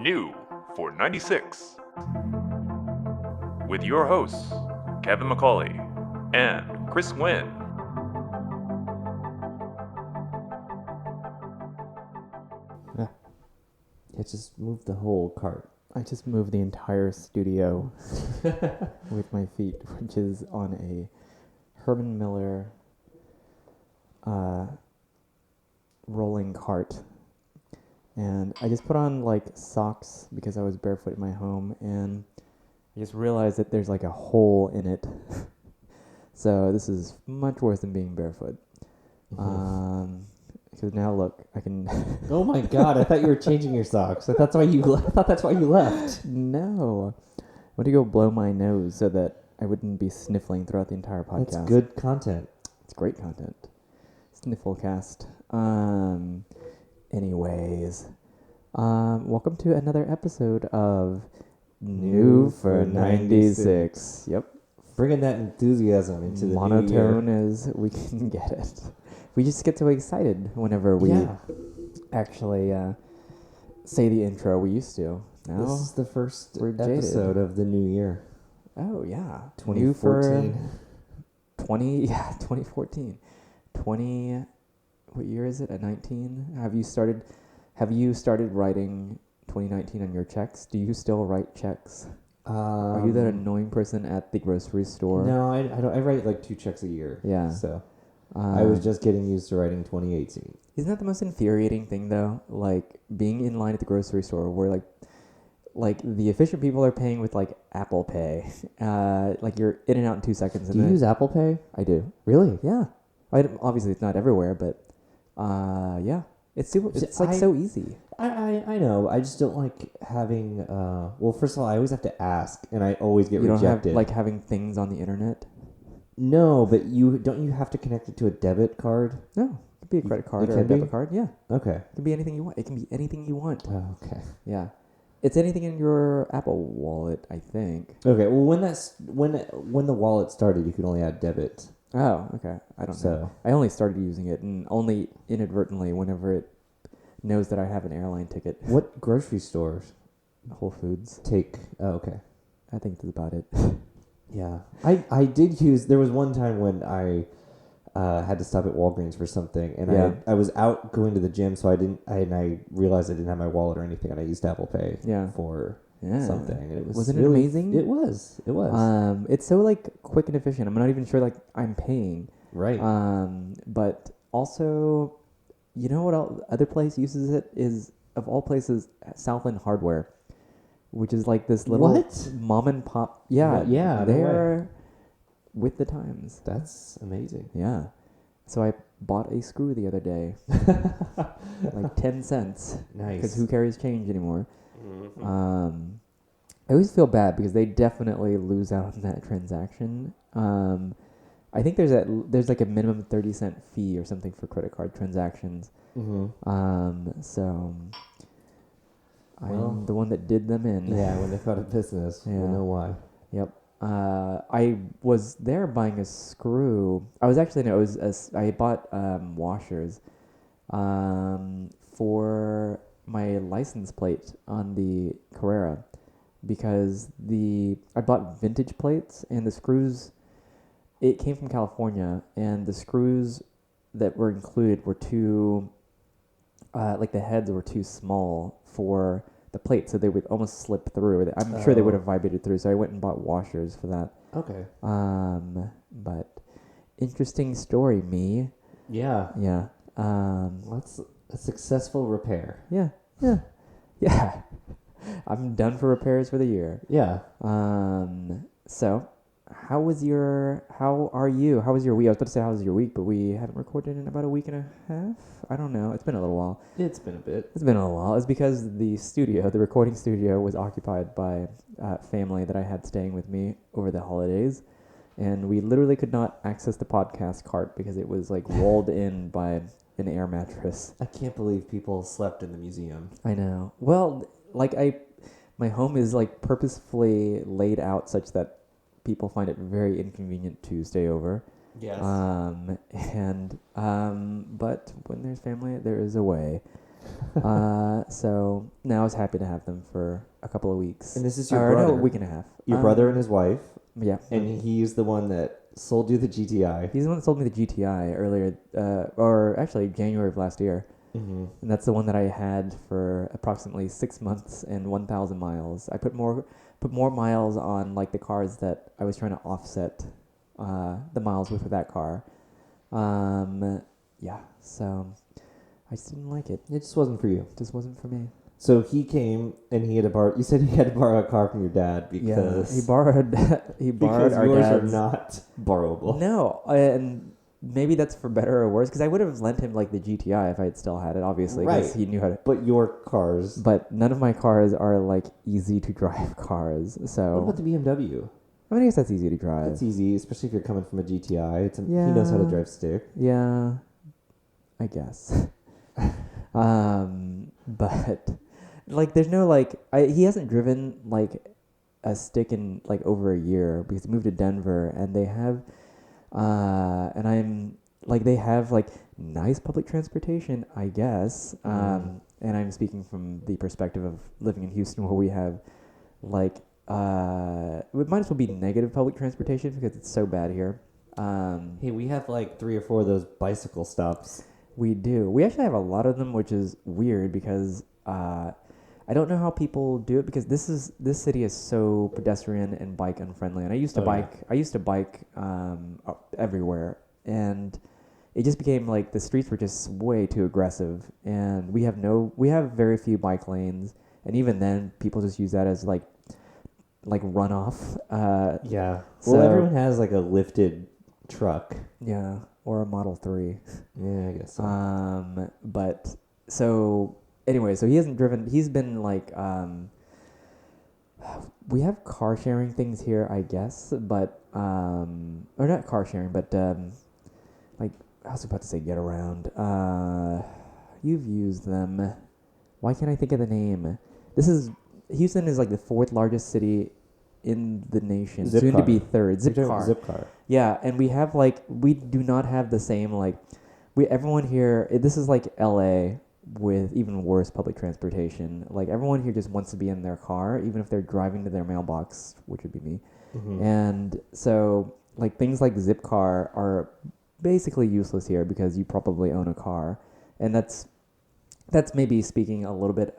New for 96. With your hosts, Kevin McCauley and Chris Nguyen. I just moved the whole cart. I just moved the entire studio with my feet, which is on a Herman Miller rolling cart. And I just put on like socks because I was barefoot in my home, and I just realized that there's like a hole in it. So this is much worse than being barefoot. Because now look, I can. Oh my god! I thought you were changing your socks. I thought that's why you left. No, I went to go blow my nose so that I wouldn't be sniffling throughout the entire podcast. That's good content. It's great content. Snifflecast. Anyways, welcome to another episode of New for 96. Yep. Bringing that enthusiasm into the monotone new year. as we can get it. We just get so excited whenever we actually say the intro. We used to. Now this is the first we're episode jaded. of the new year. Oh yeah, 2014. 2014. 20. What year is it? At 19? Have you started writing 2019 on your checks? Do you still write checks? Are you that annoying person at the grocery store? No, I don't. I write like 2 checks a year. Yeah. So I was just getting used to writing 2018. Isn't that the most infuriating thing though? Like being in line at the grocery store where like the efficient people are paying with like Apple Pay. Like you're in and out in 2 seconds. Do you use Apple Pay? I do. Really? Yeah. Obviously it's not everywhere, but yeah. It's super. It's so easy. I know. I just don't like having. Well, first of all, I always have to ask, and I always get You rejected. don't have like having things on the internet. No, but you have to connect it to a debit card. No, it could be a credit card It or a can be? debit card. Yeah, Okay. it can be anything you want. It can be anything you want. Oh, okay. Yeah, it's anything in your Apple Wallet, I think. Okay. Well, when the wallet started, you could only add debit. Oh, okay. I don't know. I only started using it, and only inadvertently whenever it knows that I have an airline ticket. What grocery stores Whole Foods. take? Oh, okay. I think that's about it. Yeah. I did use. There was one time when I had to stop at Walgreens for something, and Yeah. I was out going to the gym, so I realized I didn't have my wallet or anything, and I used Apple Pay for something. And it was Wasn't it really amazing? It was. It was. It's so like quick and efficient. I'm not even sure like I'm paying. Right. But also, you know what other place uses it is, of all places, Southland Hardware, which is like this little What? mom and pop. Yeah, Yeah, no they're with the times. That's amazing. Yeah. So I bought a screw the other day, like 10 cents. Nice. Because who carries change anymore? Mm-hmm. I always feel bad because they definitely lose out on that transaction. I think there's like a minimum 30-cent fee or something for credit card transactions. Mm-hmm. So I'm the one that did them in. Yeah, when they go out of business, you know why. Yep. I was there buying a screw. I bought washers for my license plate on the Carrera because I bought vintage plates, and the screws, it came from California, and the screws that were included were too like the heads were too small for the plate, so they would almost slip through. I'm sure they would have vibrated through, so I went and bought washers for that. Okay. But interesting story, me. Yeah. Yeah. That's a successful repair. Yeah. I'm done for repairs for the year. Yeah. So how was your week? I was about to say how was your week, but we haven't recorded in about a week and a half. I don't know. It's been a little while. It's been a bit. It's because the recording studio was occupied by family that I had staying with me over the holidays, and we literally could not access the podcast cart because it was like walled in by an air mattress. I can't believe people slept in the museum. I know. Well, like my home is like purposefully laid out such that people find it very inconvenient to stay over. Yes. But when there's family, there is a way. So now I was happy to have them for a couple of weeks. And this is your or brother. No, a week and a half. Your brother and his wife. Yeah. And he's the one that sold you the GTI. He's the one that sold me the GTI earlier, or actually January of last year. Mm-hmm. And that's the one that I had for approximately 6 months and 1,000 miles. I put more miles on like the cars that I was trying to offset the miles with that car. Yeah, so I just didn't like it. It just wasn't for you. It just wasn't for me. So he came and he had to borrow. You said he had to borrow a car from your dad because he borrowed because our yours dad's. are not borrowable. No, and maybe that's for better or worse because I would have lent him like the GTI if I had still had it, obviously, because he knew how to. But your cars. But none of my cars are like easy to drive cars. So What about the BMW? I mean, I guess that's easy to drive. That's easy, especially if you're coming from a GTI. He knows how to drive stick. Yeah, I guess. But like, there's no like, he hasn't driven like a stick in like over a year because he moved to Denver, and they have, and I'm like, they have like nice public transportation, I guess. And I'm speaking from the perspective of living in Houston, where we have like, it might as well be negative public transportation because it's so bad here. Hey, we have like 3 or 4 of those bicycle stops. We do. We actually have a lot of them, which is weird because I don't know how people do it because this city is so pedestrian and bike unfriendly. And I used to bike. Yeah. I used to bike everywhere, and it just became like the streets were just way too aggressive. And we have very few bike lanes, and even then, people just use that as like runoff. Yeah. So, well, everyone has like a lifted truck. Yeah, or a Model 3. Yeah, I guess so. But so anyway, so he hasn't driven. He's been like, we have car sharing things here, I guess, but or not car sharing, but like I was about to say get around. You've used them. Why can't I think of the name? Houston is like the 4th largest city in the nation, soon to be 3rd. Zipcar. Yeah, and we do not have the same everyone here. This is like L.A. with even worse public transportation. Like everyone here just wants to be in their car, even if they're driving to their mailbox, which would be me. Mm-hmm. And so like things like Zipcar are basically useless here because you probably own a car, and that's maybe speaking a little bit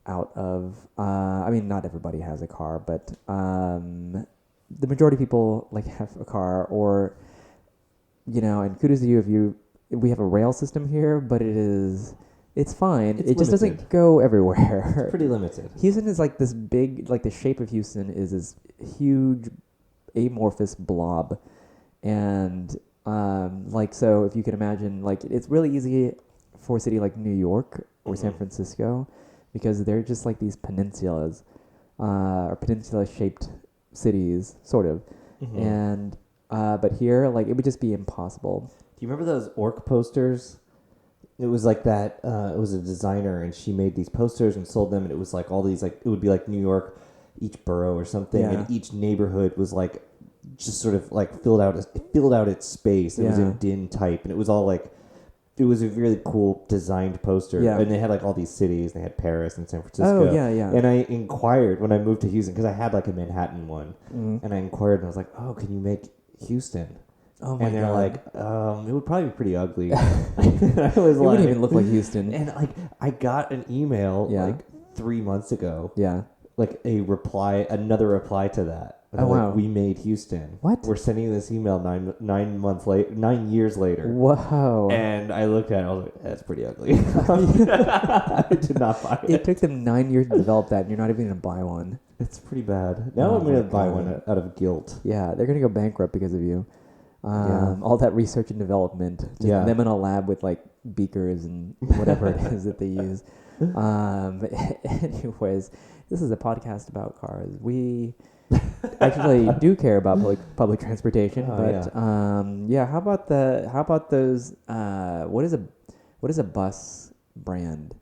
out of I mean, not everybody has a car, but the majority of people like have a car, or and kudos to you we have a rail system here, but it's fine. It just doesn't go everywhere. It's pretty limited. Houston is like this big, like the shape of Houston is this huge amorphous blob, and so if you can imagine, like it's really easy for a city like New York or San Francisco, because they're just like these peninsulas, or peninsula-shaped cities, sort of. Mm-hmm. And but here, like it would just be impossible. Do you remember those orc posters? It was like that. It was a designer, and she made these posters and sold them, and it was like all these it would be like New York, each borough or something, and each neighborhood was like just sort of like filled out its space. It was in DIN type, and it was all like. It was a really cool designed poster, and they had like all these cities. They had Paris and San Francisco. Oh, yeah. And I inquired when I moved to Houston, because I had like a Manhattan one, and I inquired, and I was like, "Oh, can you make Houston?" Oh my God. And they're like, "It would probably be pretty ugly." It wouldn't even look like Houston. And like, I got an email like 3 months ago. Yeah. Like another reply to that. Oh, wow. We made Houston. What? We're sending you this email 9 years later. Whoa. And I looked at it, I was like, that's pretty ugly. I did not buy it. It took them 9 years to develop that, and you're not even going to buy one. It's pretty bad. Now I'm going to buy one out of guilt. Yeah, they're going to go bankrupt because of you. All that research and development. Just them in a lab with like beakers and whatever it is that they use. Anyways, this is a podcast about cars. We actually do care about public transportation, but how about those? What is a bus brand?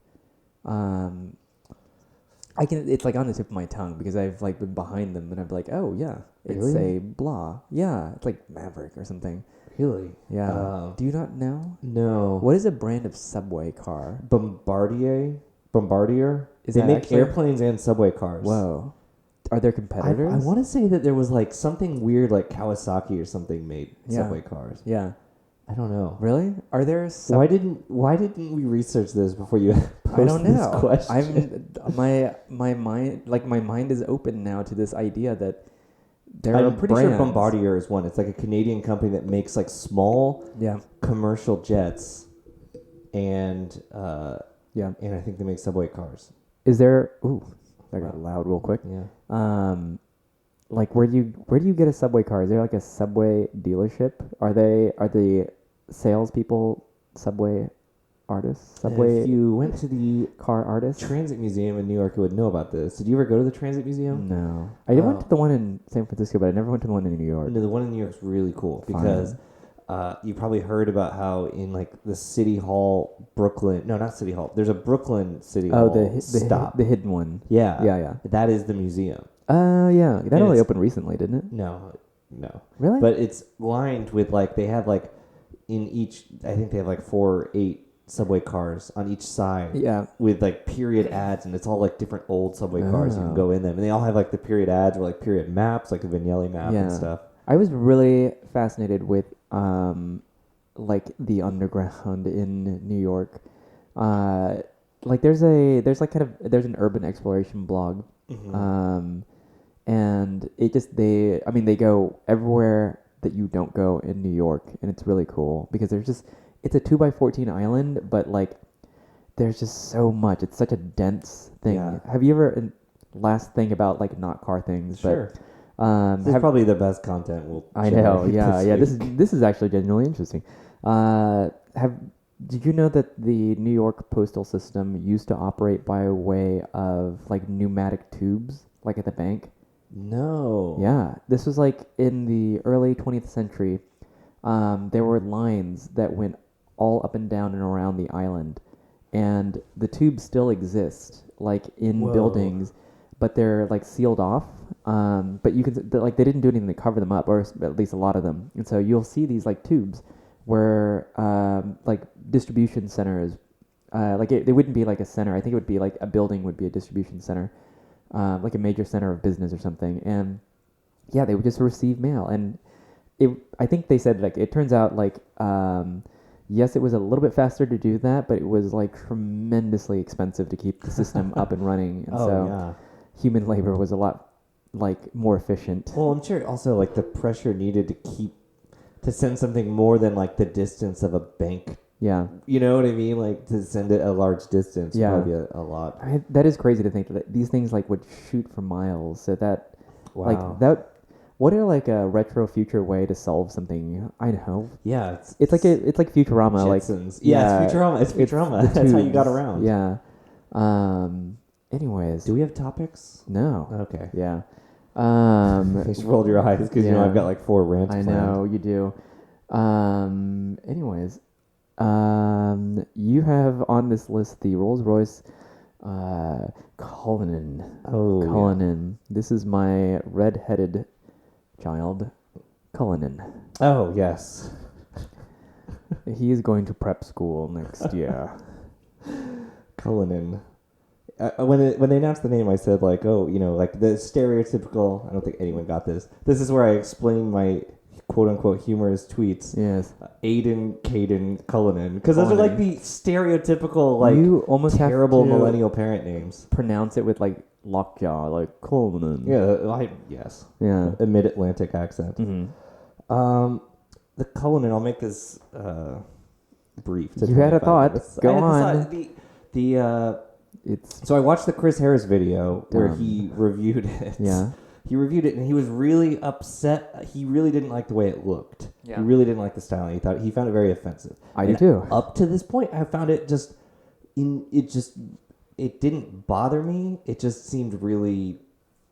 It's like on the tip of my tongue because I've like been behind them, and I'm like, oh yeah, it's a blah. Yeah, it's like Maverick or something. Really? Yeah. Do you not know? No. What is a brand of subway car? Bombardier. Is they that make actually- airplanes and subway cars. Whoa. Are there competitors? I want to say that there was like something weird, like Kawasaki or something made subway cars. Yeah. I don't know. Really? Are there? Why didn't we research this before you posed I don't know. this question? My mind is open now to this idea that there are I'm pretty sure brands. Bombardier is one. It's like a Canadian company that makes like small commercial jets, and and I think they make subway cars. Is there? Ooh, that got loud real quick. Yeah. Like where do you get a subway car? Is there like a subway dealership? Are the salespeople subway artists? Subway. If you went to the car artists? Transit Museum in New York, you would know about this. Did you ever go to the Transit Museum? No, I went to the one in San Francisco, but I never went to the one in New York. No, the one in New York is really cool because you probably heard about how in like the City Hall, Brooklyn. No, not City Hall. There's a Brooklyn City Hall stop. The hidden one. Yeah, yeah. That is the museum. Yeah. That only opened recently, didn't it? No. Really? But it's lined with like they have like in each. I think they have like 4 or 8 subway cars on each side. Yeah. With like period ads, and it's all like different old subway cars. You can go in them, and they all have like the period ads or like period maps, like the Vignelli map and stuff. I was really fascinated with like the underground in New York. Like there's an urban exploration blog. Mm-hmm. And they go everywhere that you don't go in New York, and it's really cool because it's a 2x14 island, but like there's just so much. It's such a dense thing. Yeah. Have you ever, last thing about like not car things, Sure. but This is probably the best content I know, generate This is actually genuinely interesting. Did you know that the New York postal system used to operate by way of like pneumatic tubes, like at the bank? No. Yeah, this was like in the early 20th century. There were lines that went all up and down and around the island, and the tubes still exist, like in buildings, but they're like sealed off. But you can they didn't do anything to cover them up, or at least a lot of them. And so you'll see these like tubes where like distribution centers, it wouldn't be like a center. I think it would be like a building would be a distribution center. Like a major center of business or something, and they would just receive mail. And I think they said like it turns out like yes, it was a little bit faster to do that, but it was like tremendously expensive to keep the system up and running. And human labor was a lot like more efficient. Well, I'm sure also like the pressure needed to send something more than like the distance of a bank. Yeah. You know what I mean? Like to send it a large distance would be a lot. That is crazy to think that these things like would shoot for miles. So that Wow. what are like a retro future way to solve something? I know. Yeah. It's like Futurama. Jetsons. It's Futurama. It's Futurama. That's how you got around. Yeah. Anyways. Do we have topics? No. Okay. Yeah. You just rolled your eyes because you know I've got like 4 rants I planned. know you do. Anyways, you have on this list the Rolls-Royce Cullinan. Oh, Cullinan. Yeah. This is my red-headed child, Cullinan. Oh, yes. He is going to prep school next year. Cullinan. When they announced the name, I said like, oh, you know, like the stereotypical. I don't think anyone got this. This is where I explain my quote unquote humorous tweets. Yes. Aiden, Caden, Cullinan, because those are like the stereotypical like you almost terrible have to millennial parent names. Pronounce it with like lockjaw, like Cullinan. Yeah. Yeah. A mid-Atlantic accent. Mm-hmm. The Cullinan. I'll make this brief. You had a thought. Go on. So I watched the Chris Harris video where he reviewed it. Yeah. He reviewed it and he was really upset. He really didn't like the way it looked. Yeah. He really didn't like the styling. He found it very offensive. I do too. Up to this point, I found it it didn't bother me. It just seemed really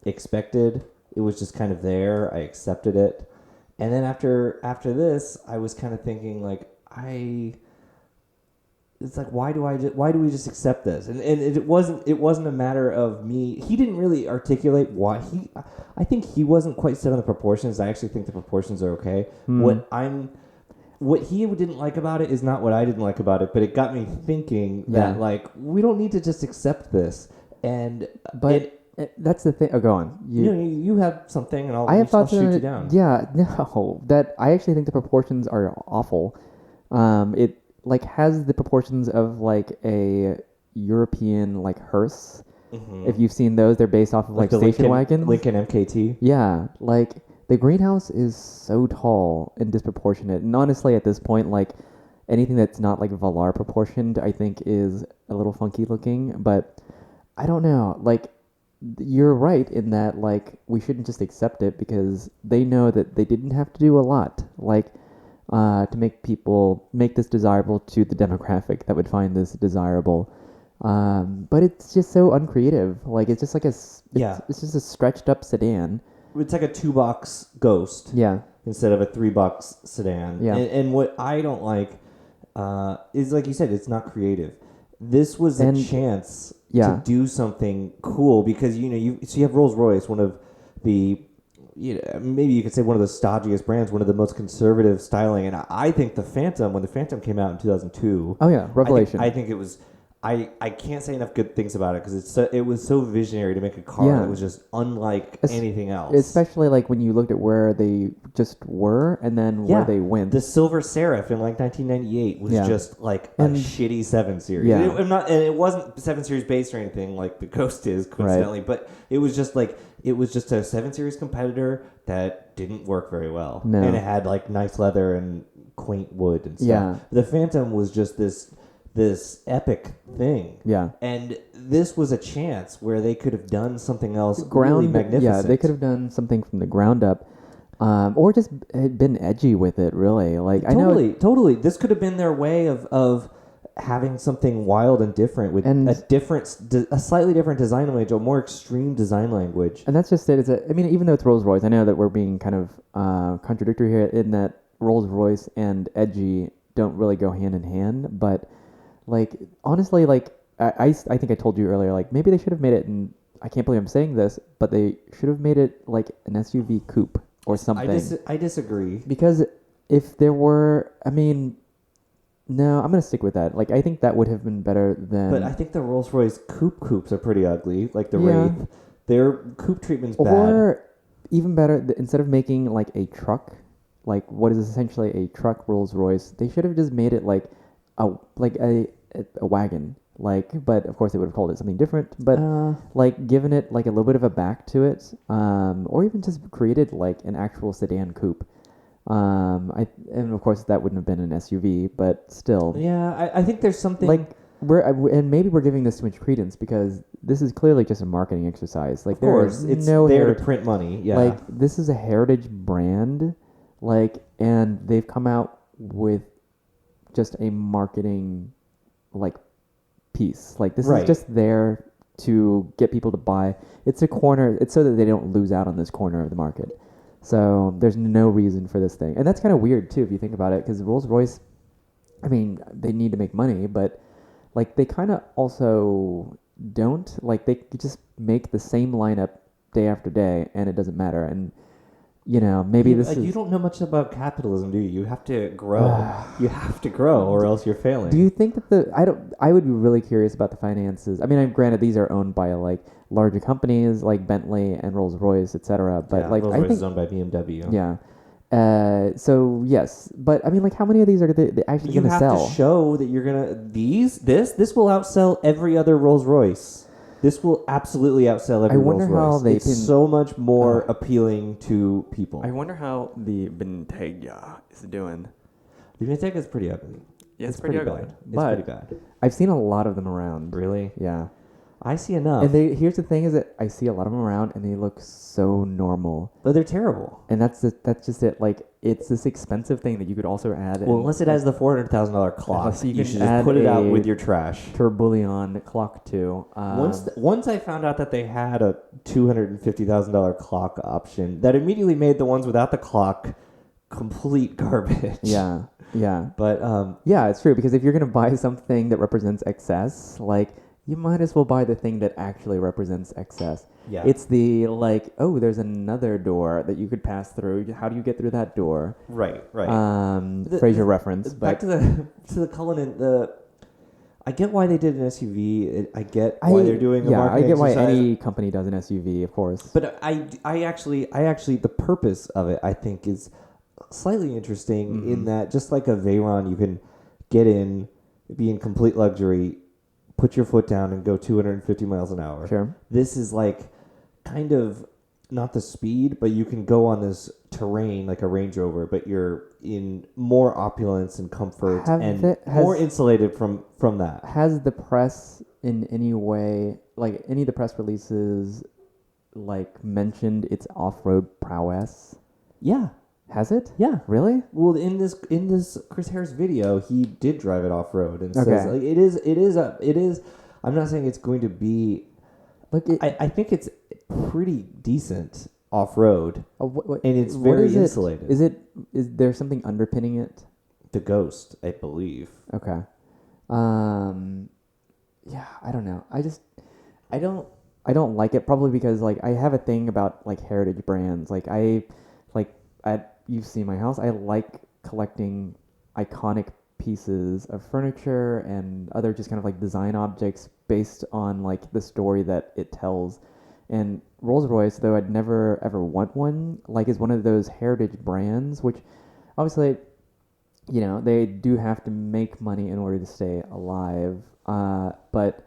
expected. It was just kind of there. I accepted it. And then after this, I was kind of thinking like it's like why do we just accept this? And it wasn't a matter of me. He didn't really articulate why I think he wasn't quite set on the proportions. I actually think the proportions are okay. What I'm what he didn't like about it is not what I didn't like about it, but it got me thinking that like we don't need to just accept this. And that's the thing. Oh, go on. You have something, and I have thoughts I'll shoot on you it. down. Yeah, no, that I actually think the proportions are awful. It like has the proportions of like a European like hearse. Mm-hmm. If you've seen those, they're based off of like station wagons. Lincoln MKT. Yeah, like the greenhouse is so tall and disproportionate. And honestly, at this point, like anything that's not like Velar proportioned, I think is a little funky looking. But I don't know. Like you're right in that like we shouldn't just accept it because they know that they didn't have to do a lot. Like to make this desirable to the demographic that would find this desirable. But it's just so uncreative. Like it's just like it's just a stretched up sedan. It's like a 2-box Ghost. Yeah. Instead of a 3-box sedan. Yeah. And what I don't like is like you said, it's not creative. This was a chance to do something cool because you have Rolls-Royce, one of the maybe you could say one of the stodgiest brands, one of the most conservative styling, and I think when the Phantom came out in 2002. Oh yeah, revelation. I think it was. I can't say enough good things about it because it was so visionary to make a car that was just unlike anything else. Especially like when you looked at where they just were and then where they went. The Silver Seraph in like 1998 was just like a shitty 7 Series. Yeah. It wasn't 7 Series based or anything like the Ghost is coincidentally, but it was just a 7 Series competitor that didn't work very well. No. And it had like nice leather and quaint wood and stuff. Yeah. The Phantom was just this epic thing. Yeah. And this was a chance where they could have done something else really magnificent. Yeah, they could have done something from the ground up. Or just been edgy with it, really. Like Totally. This could have been their way of having something wild and different with a slightly different design language, a more extreme design language. And that's just it. Even though it's Rolls-Royce, I know that we're being kind of contradictory here in that Rolls-Royce and edgy don't really go hand in hand, but like honestly, like I think I told you earlier, like maybe they should have made it, and I can't believe I'm saying this, but they should have made it like an SUV coupe or something. I disagree because if there were, no, I'm gonna stick with that. Like I think that would have been better than. But I think the Rolls-Royce coupes are pretty ugly, like the Wraith. Their coupe treatment's bad. Or even better, instead of making like a truck, like what is essentially a truck Rolls-Royce, they should have just made it like a wagon, but of course they would have called it something different, but like given it like a little bit of a back to it, or even just created like an actual sedan coupe. And of course that wouldn't have been an SUV, but still. Yeah, I think there's something like maybe we're giving this too much credence because this is clearly just a marketing exercise. Like of course, it's there to print money. Yeah, like this is a heritage brand, and they've come out with just a marketing piece. Like this is just there to get people to buy. It's a corner. It's so that they don't lose out on this corner of the market. So there's no reason for this thing, and that's kind of weird too if you think about it, because Rolls-Royce, they need to make money, but like they kind of also don't. Like they just make the same lineup day after day, and it doesn't matter. And maybe you don't know much about capitalism, do you? You have to grow. You have to grow, or else you're failing. Do you think that I would be really curious about the finances. Granted, these are owned by like larger companies like Bentley and Rolls-Royce, etc. But Rolls-Royce I think is owned by BMW. Yeah. So yes, but how many of these are they actually going to sell? You have to show that you're gonna this will outsell every other Rolls-Royce. This will absolutely outsell every Rolls-Royce. I wonder how they it's so much more appealing to people. I wonder how the Bentayga is doing. The Bentayga is pretty ugly. Yeah, it's pretty ugly. It's pretty bad. I've seen a lot of them around. Really? Yeah. I see enough. And here's the thing is that I see a lot of them around and they look so normal. But they're terrible. And that's just it. Like, it's this expensive thing that you could also add. Well, unless it has the $400,000 clock, so you should just put it out with your trash. Tourbillon clock too. Once I found out that they had a $250,000 clock option, that immediately made the ones without the clock complete garbage. Yeah. But yeah, it's true, because if you're going to buy something that represents excess, like, you might as well buy the thing that actually represents excess. Yeah. It's the like, oh, there's another door that you could pass through. How do you get through that door? Right. Fraser reference. Back But to the Cullinan. I get why they did an SUV. I get why they're doing a marketing I get why exercise. any company does an SUV, of course. But I actually, the purpose of it, I think, is slightly interesting in that just like a Veyron, you can get in, be in complete luxury, put your foot down, and go 250 miles an hour. Sure. This is like kind of not the speed, but you can go on this terrain like a Range Rover, but you're in more opulence and comfort more insulated from that. Has the press in any way, like any of the press releases, like mentioned its off-road prowess? Yeah. Has it? Yeah. Really? Well, in this Chris Harris video, he did drive it off road and says like, it is. I'm not saying it's going to be. Look, I think it's pretty decent off road, and it's what very is it? insulated. Is there something underpinning it? The Ghost, I believe. Okay. Yeah, I don't know. I don't like it, probably because like I have a thing about like heritage brands. Like you've seen my house. I like collecting iconic pieces of furniture and other just kind of like design objects based on like the story that it tells. And Rolls-Royce, though I'd never ever want one, like is one of those heritage brands, which obviously, you know, they do have to make money in order to stay alive. But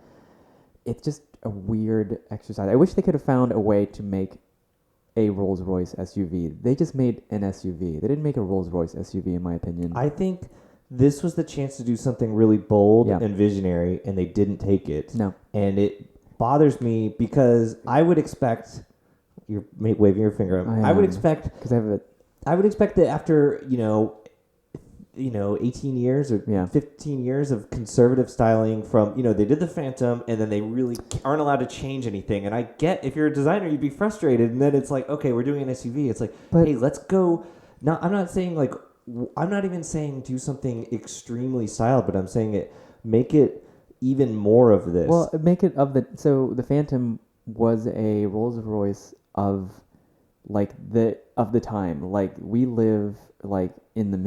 it's just a weird exercise. I wish they could have found a way to make a Rolls-Royce SUV. They just made an SUV. They didn't make a Rolls-Royce SUV, in my opinion. I think this was the chance to do something really bold Yeah. and visionary, and they didn't take it. No. And it bothers me because I would expect you're waving your finger. I would expect because I would expect that after 18 years or Yeah. 15 years of conservative styling from, they did the Phantom and then they really aren't allowed to change anything. And I get, if you're a designer, you'd be frustrated. And then it's like, okay, we're doing an SUV. It's like, hey, let's go. Now, I'm not saying like, I'm not even saying do something extremely styled, but I'm saying make it even more of this. Well, so the Phantom was a Rolls-Royce of the time. Like we live like in the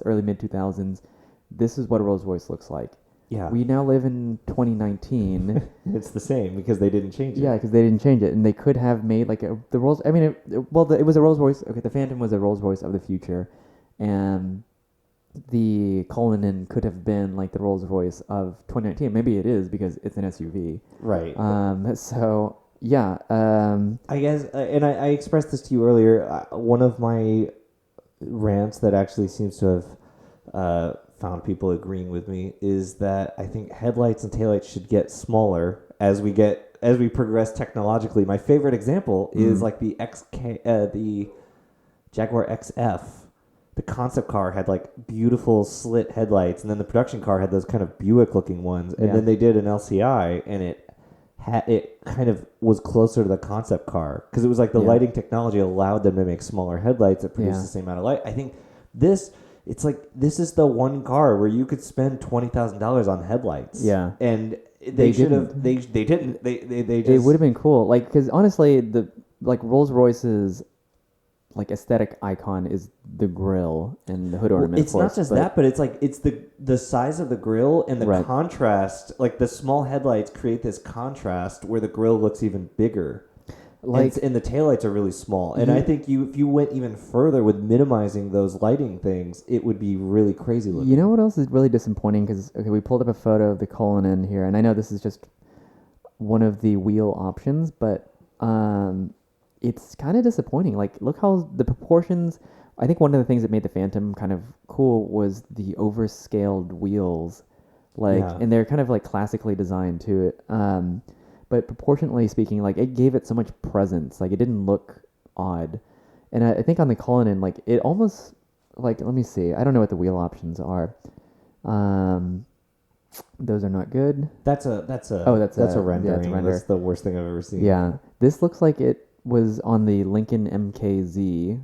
early mid 2000s. This is what a Rolls-Royce looks like. Yeah. We now live in 2019. It's the same because they didn't change it. Yeah, because they didn't change it, and they could have made like the Rolls. I mean, it was a Rolls-Royce. Okay, the Phantom was a Rolls-Royce of the future, and the Cullinan could have been like the Rolls-Royce of 2019. Maybe it is because it's an SUV. Right. So yeah. I guess, and I expressed this to you earlier. One of my rants that actually seems to have found people agreeing with me is that I think headlights and taillights should get smaller as we progress technologically. My favorite example is like the Jaguar XF. The concept car had like beautiful slit headlights, and then the production car had those kind of Buick-looking ones. And then they did an LCI, and it kind of was closer to the concept car because it was like the lighting technology allowed them to make smaller headlights that produce the same amount of light. I think this is the one car where you could spend $20,000 on headlights. Yeah, and they should have. They didn't. They just. It would have been cool, like because honestly, the like Rolls-Royce's like aesthetic icon is the grille and the hood ornament. It's not just that, but it's like it's the size of the grille and the contrast. Like the small headlights create this contrast where the grille looks even bigger. And the taillights are really small. And I think if you went even further with minimizing those lighting things, it would be really crazy looking. You know what else is really disappointing? Because we pulled up a photo of the Cullinan here, and I know this is just one of the wheel options, but it's kind of disappointing. Like, look how the proportions. I think one of the things that made the Phantom kind of cool was the overscaled wheels, and they're kind of like classically designed to it. But proportionately speaking, like it gave it so much presence. Like it didn't look odd. And I think on the Cullinan, like it almost like let me see. I don't know what the wheel options are. Those are not good. That's a rendering. Yeah, it's a render. That's the worst thing I've ever seen. Yeah, this looks like it was on the Lincoln MKZ.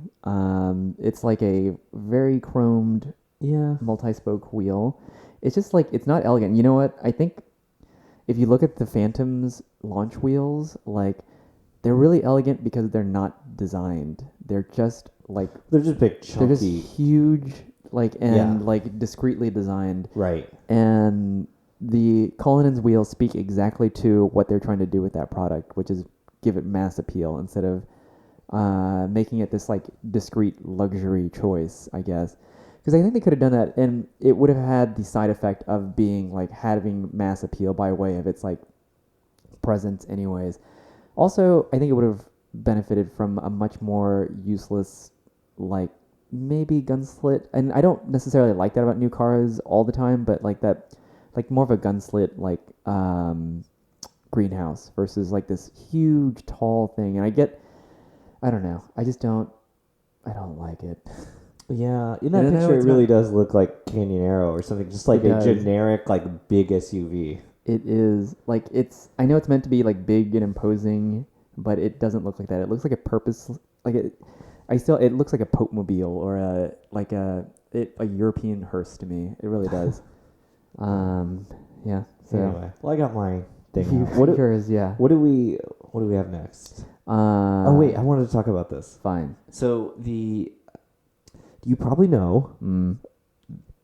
It's like a very chromed, multi-spoke wheel. It's just like it's not elegant. You know what? I think if you look at the Phantom's launch wheels, like they're really elegant because they're not designed. They're just like They're just big, chunky. they're just huge, like and like discreetly designed. Right. And the Cullinan's wheels speak exactly to what they're trying to do with that product, which is give it mass appeal instead of making it this like discreet luxury choice, I guess. Because I think they could have done that, and it would have had the side effect of being like having mass appeal by way of its like presence, anyways. Also, I think it would have benefited from a much more useless, like maybe gun slit. And I don't necessarily like that about new cars all the time, but like that, like more of a gun slit, like greenhouse versus like this huge tall thing. And I don't know. I don't like it. Yeah, in that No, picture, it it's really not. does look like Canyon Arrow or something, just like It a does. generic, like big SUV. It is like I know it's meant to be like big and imposing, but it doesn't look like that. It looks like a purpose like it. It looks like a Pope Mobile or a European hearse to me. It really does. Yeah. So Anyway, well, I got my thing. you, out. What do, yours, yeah. what do we have next? Oh wait, I wanted to talk about this. Fine. So you probably know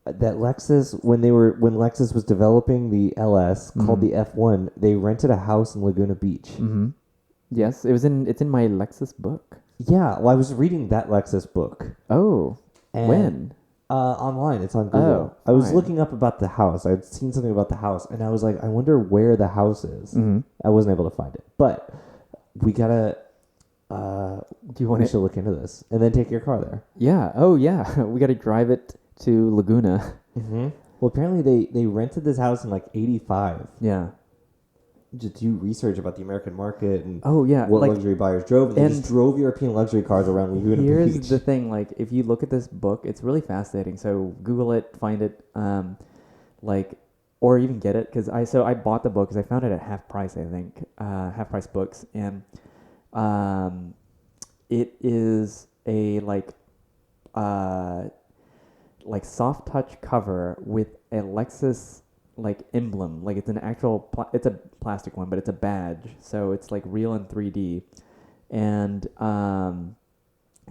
that Lexus, when Lexus was developing the LS called the F-1, they rented a house in Laguna Beach. Mm-hmm. Yes, it's in my Lexus book. Yeah, well, I was reading that Lexus book. Oh, And, when? Online, it's on Google. Oh, I was fine. looking up about the house. I'd seen something about the house, and I was like, I wonder where the house is. Mm-hmm. I wasn't able to find it, but we gotta. Do you want We to? should look into this and then take your car there. Yeah. Oh, yeah. We got to drive it to Laguna. Mm-hmm. Well, apparently they rented this house in like '85 Yeah. to do research about the American market and Oh, yeah. what like, luxury buyers drove. And they and just drove European luxury cars around Laguna here's Beach. the thing. Like, if you look at this book, it's really fascinating. So Google it, find it, or even get it. Because I bought the book because I found it at half price. I think half price books, and it is a like soft touch cover with a Lexus like emblem. Like it's an actual it's a plastic one, but it's a badge, so it's like real in 3D. And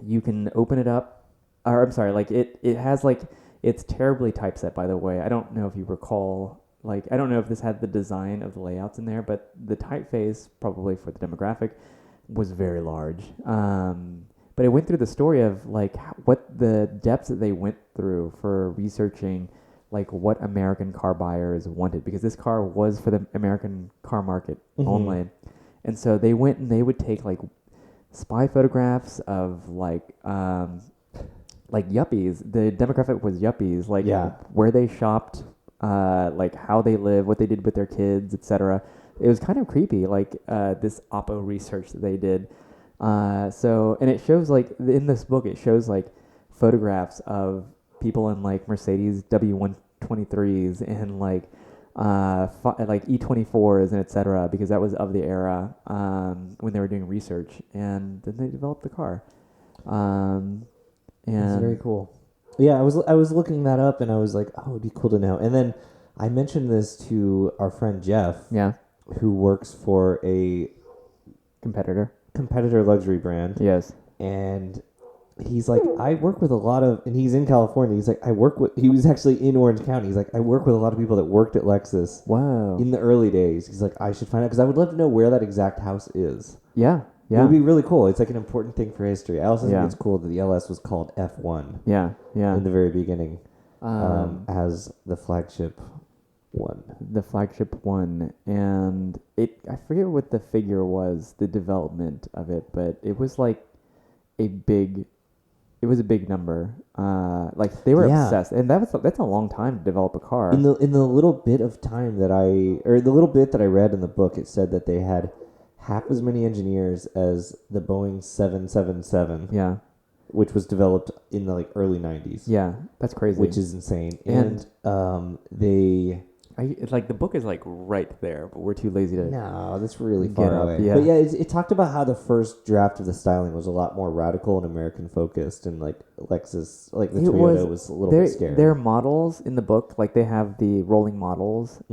you can open it up, or I'm sorry, like it has like, it's terribly typeset, by the way. I don't know if you recall, like I don't know if this had the design of the layouts in there, but the typeface, probably for the demographic, was very large. But it went through the story of like what the depths that they went through for researching like what American car buyers wanted, because this car was for the American car market only. And so they went and they would take like spy photographs of like yuppies. The demographic was yuppies, like where they shopped, like how they live, what they did with their kids, etc. It was kind of creepy, like this Oppo research that they did. And it shows like in this book, it shows like photographs of people in like Mercedes W123s and like E24s and etc. because that was of the era when they were doing research, and then they developed the car. And That's very cool. Yeah, I was looking that up, and I was like, oh, it'd be cool to know. And then I mentioned this to our friend Jeff, who works for a competitor luxury brand. Yes. And he's like, I work with a lot of, and he's in California. He's like, he was actually in Orange County. He's like, I work with a lot of people that worked at Lexus. Wow. In the early days. He's like, I should find out, because I would love to know where that exact house is. Yeah. It would be really cool. It's like an important thing for history. I also think Yeah. it's cool that the LS was called F1. Yeah. In the very beginning, as the flagship one. The flagship one, and I forget what the figure was, the development of it, but it was like a big number. Like they were obsessed, and that's a long time to develop a car. In the little bit of time that the little bit that I read in the book, it said that they had half as many engineers as the Boeing 777. Yeah. Which was developed in the like early 90s. Yeah, that's crazy. Which is insane. And the book is like right there, but we're too lazy to. No, that's really get far up, away. yeah. But yeah, it talked about how the first draft of the styling was a lot more radical and American focused, and like Lexus, like the Toyota was a little bit scary. Their models in the book, like they have the rolling models,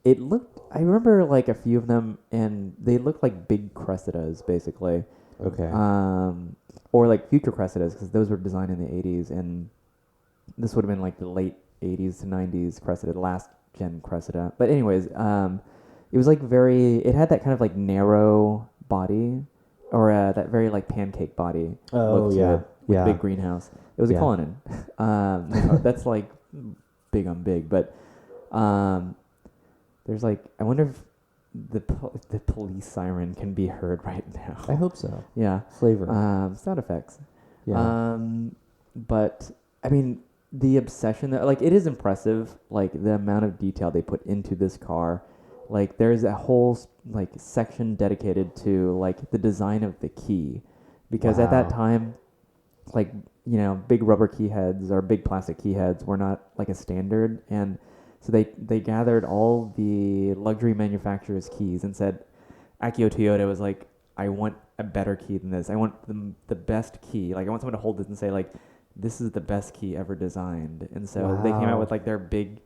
it looked. I remember like a few of them, and they looked like big Cressidas, basically. Okay. Or like future Cressidas, because those were designed in the 80s, and this would have been like the late 80s to 90s Cressida, the last gen Cressida. But anyways, it was like it had that kind of like narrow body, or that very like pancake body look to yeah. it, with Yeah. big greenhouse. It was a Yeah. Cullinan. That's like big on big, but there's like, I wonder if the police siren can be heard right now. I hope so. Yeah. Flavor. Sound effects. Yeah. But I mean, the obsession that, like, it is impressive, like the amount of detail they put into this car. Like, there's a whole like section dedicated to like the design of the key, because at that Wow. time, like, big rubber key heads or big plastic key heads were not like a standard, and so they gathered all the luxury manufacturers' keys and said, Akio Toyota was like, I want a better key than this. I want the best key. Like, I want someone to hold this and say, like, this is the best key ever designed. And so they came out Wow. with like their big.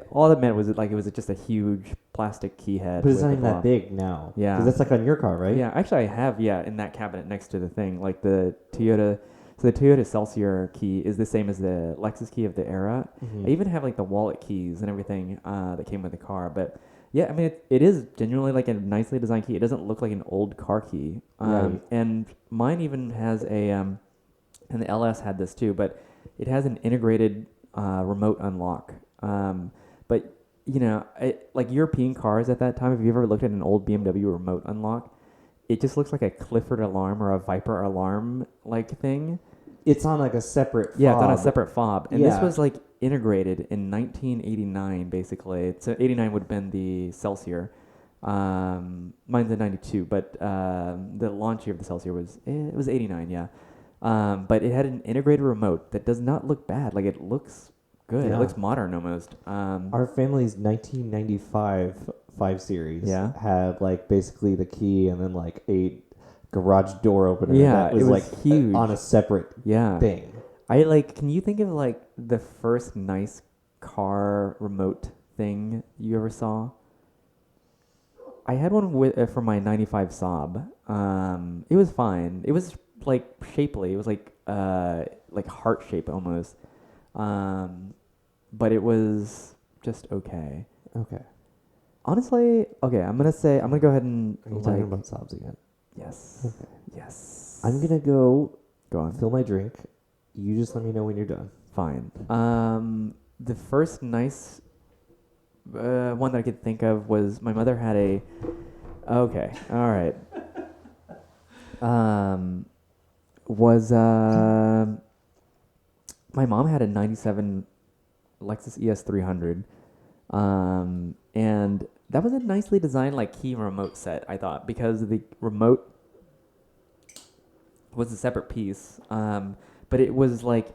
All that meant was it was just a huge plastic key head. But it's with not a even that block. big now. Yeah. Because that's like on your car, right? Yeah, actually, I have in that cabinet next to the thing, like the Toyota. So the Toyota Celsior key is the same as the Lexus key of the era. Mhm. I even have like the wallet keys and everything that came with the car. But yeah, I mean, it is genuinely like a nicely designed key. It doesn't look like an old car key. Right. And mine even has and the LS had this too, but it has an integrated remote unlock. But like European cars at that time, if you ever looked at an old BMW remote unlock, it just looks like a Clifford alarm or a Viper alarm like thing. It's on like a separate fob. Yeah, it's on a separate fob. And this Yeah. was like integrated in 1989, basically. So 89 would have been the Celsior. Mine's a 92, but the launch year of the Celsior was 89, yeah. But it had an integrated remote that does not look bad. Like, it looks good. Yeah. It looks modern almost. Our family's 1995 5 Series Yeah. had like basically the key and then like a garage door opener. Yeah, that was it was like huge. on a separate Yeah. thing. Can you think of like the first nice car remote thing you ever saw? I had one for my 95 Saab. It was fine. It was like shapely. It was like heart shape almost. But it was just okay. Okay. Honestly, okay, I'm gonna go ahead and Are you talking about Saabs again? yes. Okay. Yes. I'm gonna go Go on. fill my drink. You just let me know when you're done. Fine. The first nice one that I could think of was my mother had a. Okay, all right. My mom had a '97 Lexus ES300, and that was a nicely designed like key remote set, I thought, because the remote was a separate piece, but it was like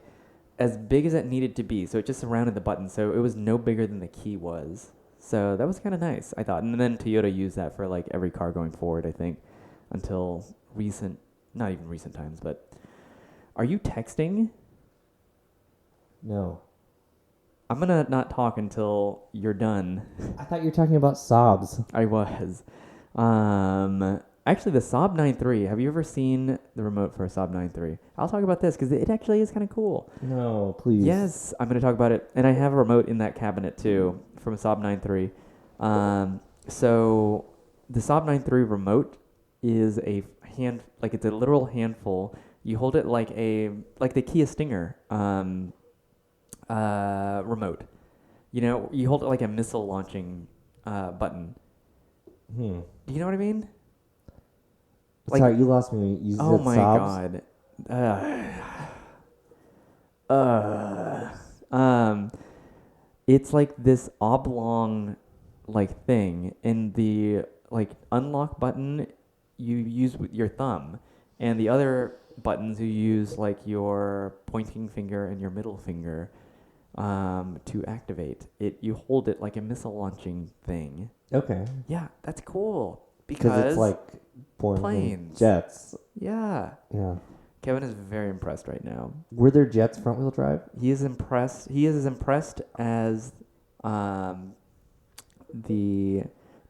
as big as it needed to be, so it just surrounded the button, so it was no bigger than the key was. So that was kind of nice, I thought. And then Toyota used that for like every car going forward, I think, until not even recent times. But are you texting? No. I'm gonna not talk until you're done. I thought you were talking about Saabs. I was. Actually, the Saab 9.3. Have you ever seen the remote for a Saab 9.3? I'll talk about this because it actually is kind of cool. No, please. Yes, I'm going to talk about it. And I have a remote in that cabinet too from a Saab 9.3. So the Saab 9.3 remote is a it's a literal handful. You hold it like the Kia Stinger remote. You hold it like a missile launching button. Do you know what I mean? Like, sorry, you lost me. You said oh my Saabs? God. It's like this oblong like thing, and the like unlock button you use with your thumb, and the other buttons you use like your pointing finger and your middle finger to activate it. You hold it like a missile launching thing. Okay. Yeah, that's cool Because it's like born planes. jets. Yeah. Yeah. Kevin is very impressed right now. Were there jets front wheel drive? He is impressed. He is as impressed as the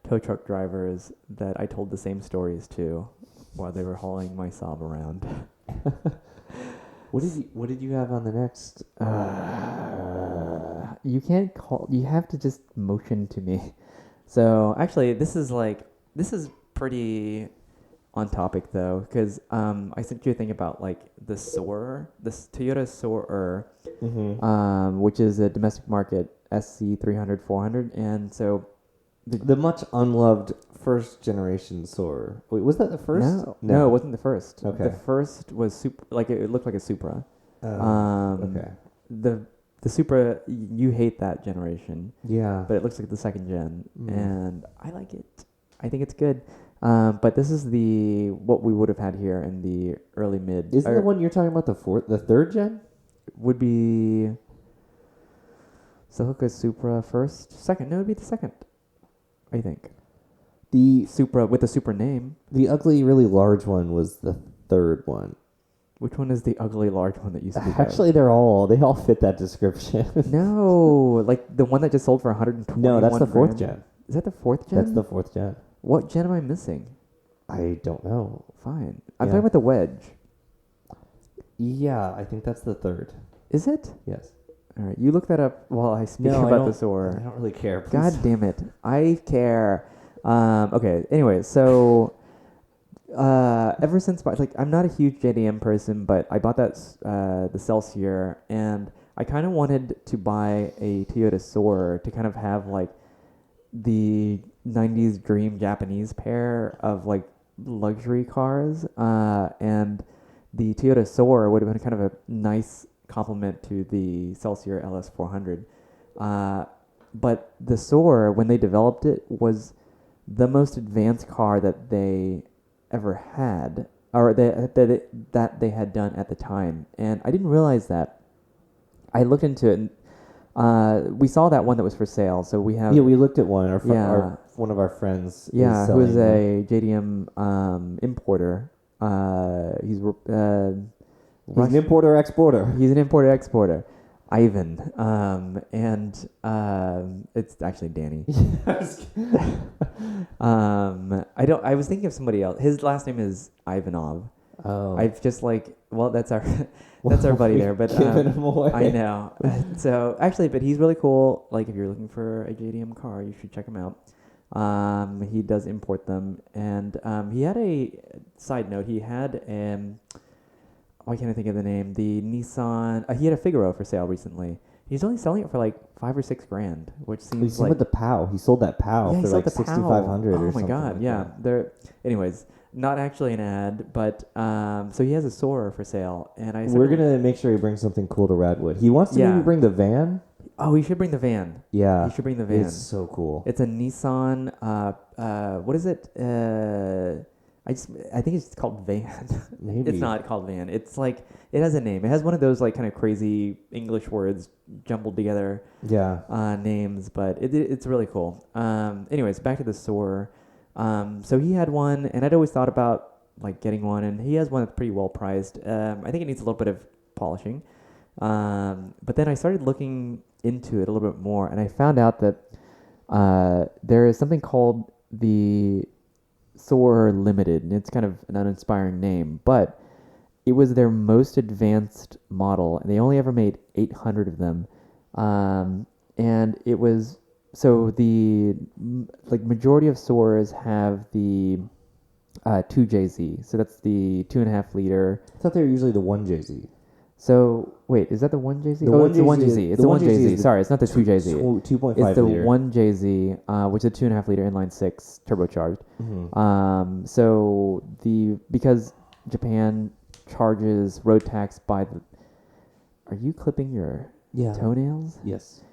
tow truck drivers that I told the same stories to while they were hauling my Saab around. What did you have on the next? You can't call. You have to just motion to me. So actually, this is pretty on topic though, because I sent you a thing about like the Soarer, this Toyota Soarer, which is a domestic market SC 300 400, and so the much unloved first generation Soarer. Wait, was that the first? No, it wasn't the first. Okay. The first was it looked like a Supra. Okay. The Supra, you hate that generation. Yeah. But it looks like the second gen, and I like it. I think it's good. But this is what we would have had here in the early mid. Isn't the one you're talking about the third gen? Would be Celica Supra first, second. No, it would be the second. I think the Supra with the Supra name. The ugly, really large one was the third one. Which one is the ugly large one that you speak of? Actually, they all fit that description. No, like the one that just sold for 120. No, that's the fourth gen. Is that the fourth gen? That's the fourth gen. What gen am I missing? I don't know. Fine. I'm talking about the Wedge. Yeah, I think that's the third. Is it? Yes. All right, you look that up while I speak about the Soarer. I don't really care. Please. God damn it. I care. Okay, anyway, so ever since, I'm not a huge JDM person, but I bought the Celsior, and I kind of wanted to buy a Toyota Soarer to kind of have like the 90s dream Japanese pair of like luxury cars, and the Toyota Soarer would have been kind of a nice complement to the Celsior LS400. But the Soarer, when they developed it, was the most advanced car that they ever had, or that they had done at the time. And I didn't realize that. I looked into it, and we saw that one that was for sale. So we have... Yeah, we looked at one. One of our friends who is a JDM importer. He's an importer-exporter. He's an importer-exporter. Ivan. And it's actually Danny. I was thinking of somebody else. His last name is Ivanov. Oh. I've just that's our buddy there, but giving him away. I know. So actually, but he's really cool. Like if you're looking for a JDM car, you should check him out. He does import them, and he had a side note. He had why can't I think of the name? The Nissan. He had a Figaro for sale recently. He's only selling it for like $5,000 or $6,000, which seems like with the POW. He sold that POW for like $6,500 or something. Oh my god! Like Yeah. that. Anyways, not actually an ad, but so he has a Soarer for sale, and we're gonna make sure he brings something cool to Radwood. He wants to maybe bring the van. Oh, he should bring the van. Yeah, he should bring the van. It's so cool. It's a Nissan. What is it? I think it's called van. Maybe it's not called van. It's like it has a name. It has one of those like kind of crazy English words jumbled together. Yeah. Names, but it's really cool. Anyways, back to the Soarer. So he had one, and I'd always thought about like getting one, and he has one that's pretty well priced. I think it needs a little bit of polishing. But then I started looking into it a little bit more, and I found out that there is something called the Soarer Limited, and it's kind of an uninspiring name, but it was their most advanced model, and they only ever made 800 of them. And it was so the majority of Soarers have the 2JZ, so that's the 2.5 liter. I thought they were usually the 1JZ. So wait, is that the 1JZ? It's the 1JZ. It's the 1JZ. Sorry, it's not the 2JZ. 2.5 It's the liter. 1JZ, which is a 2.5 liter inline six turbocharged. Mm-hmm. So because Japan charges road tax by the. Are you clipping your toenails? Yes.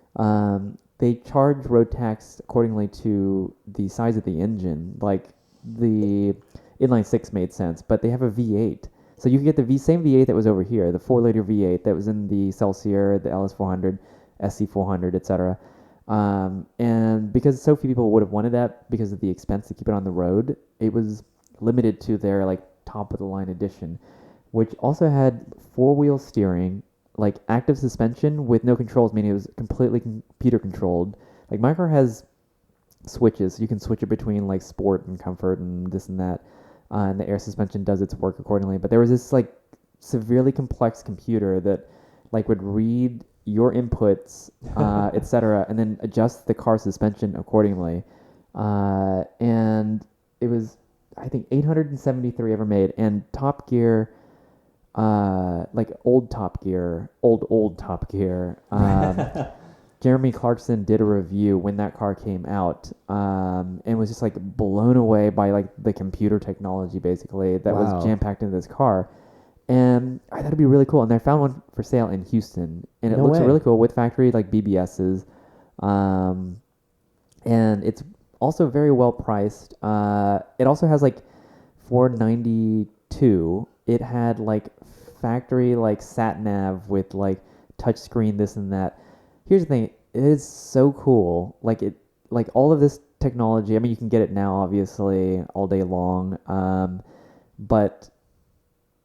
They charge road tax accordingly to the size of the engine. Like the inline six made sense, but they have a V8. So you can get the same V8 that was over here, the 4-liter V8 that was in the Celsior, the LS400, SC400, etc. And because so few people would have wanted that because of the expense to keep it on the road, it was limited to their like top of the line edition, which also had 4-wheel steering, like active suspension with no controls, meaning it was completely computer controlled. Like my car has switches. You can switch it between like sport and comfort and this and that, and the air suspension does its work accordingly. But there was this like severely complex computer that like would read your inputs, etc., and then adjust the car suspension accordingly. And it was, I think, 873 ever made, and Top Gear, like old Top Gear, old Top Gear. Jeremy Clarkson did a review when that car came out, and was just like blown away by like the computer technology basically that was jam packed into this car. And I thought it'd be really cool. And I found one for sale in Houston, and it looks really cool with factory like BBSs, and it's also very well priced. It also has like $492. It had like factory like sat nav with like touchscreen this and that. Here's the thing, it is so cool. Like all of this technology. I mean, you can get it now, obviously, all day long. But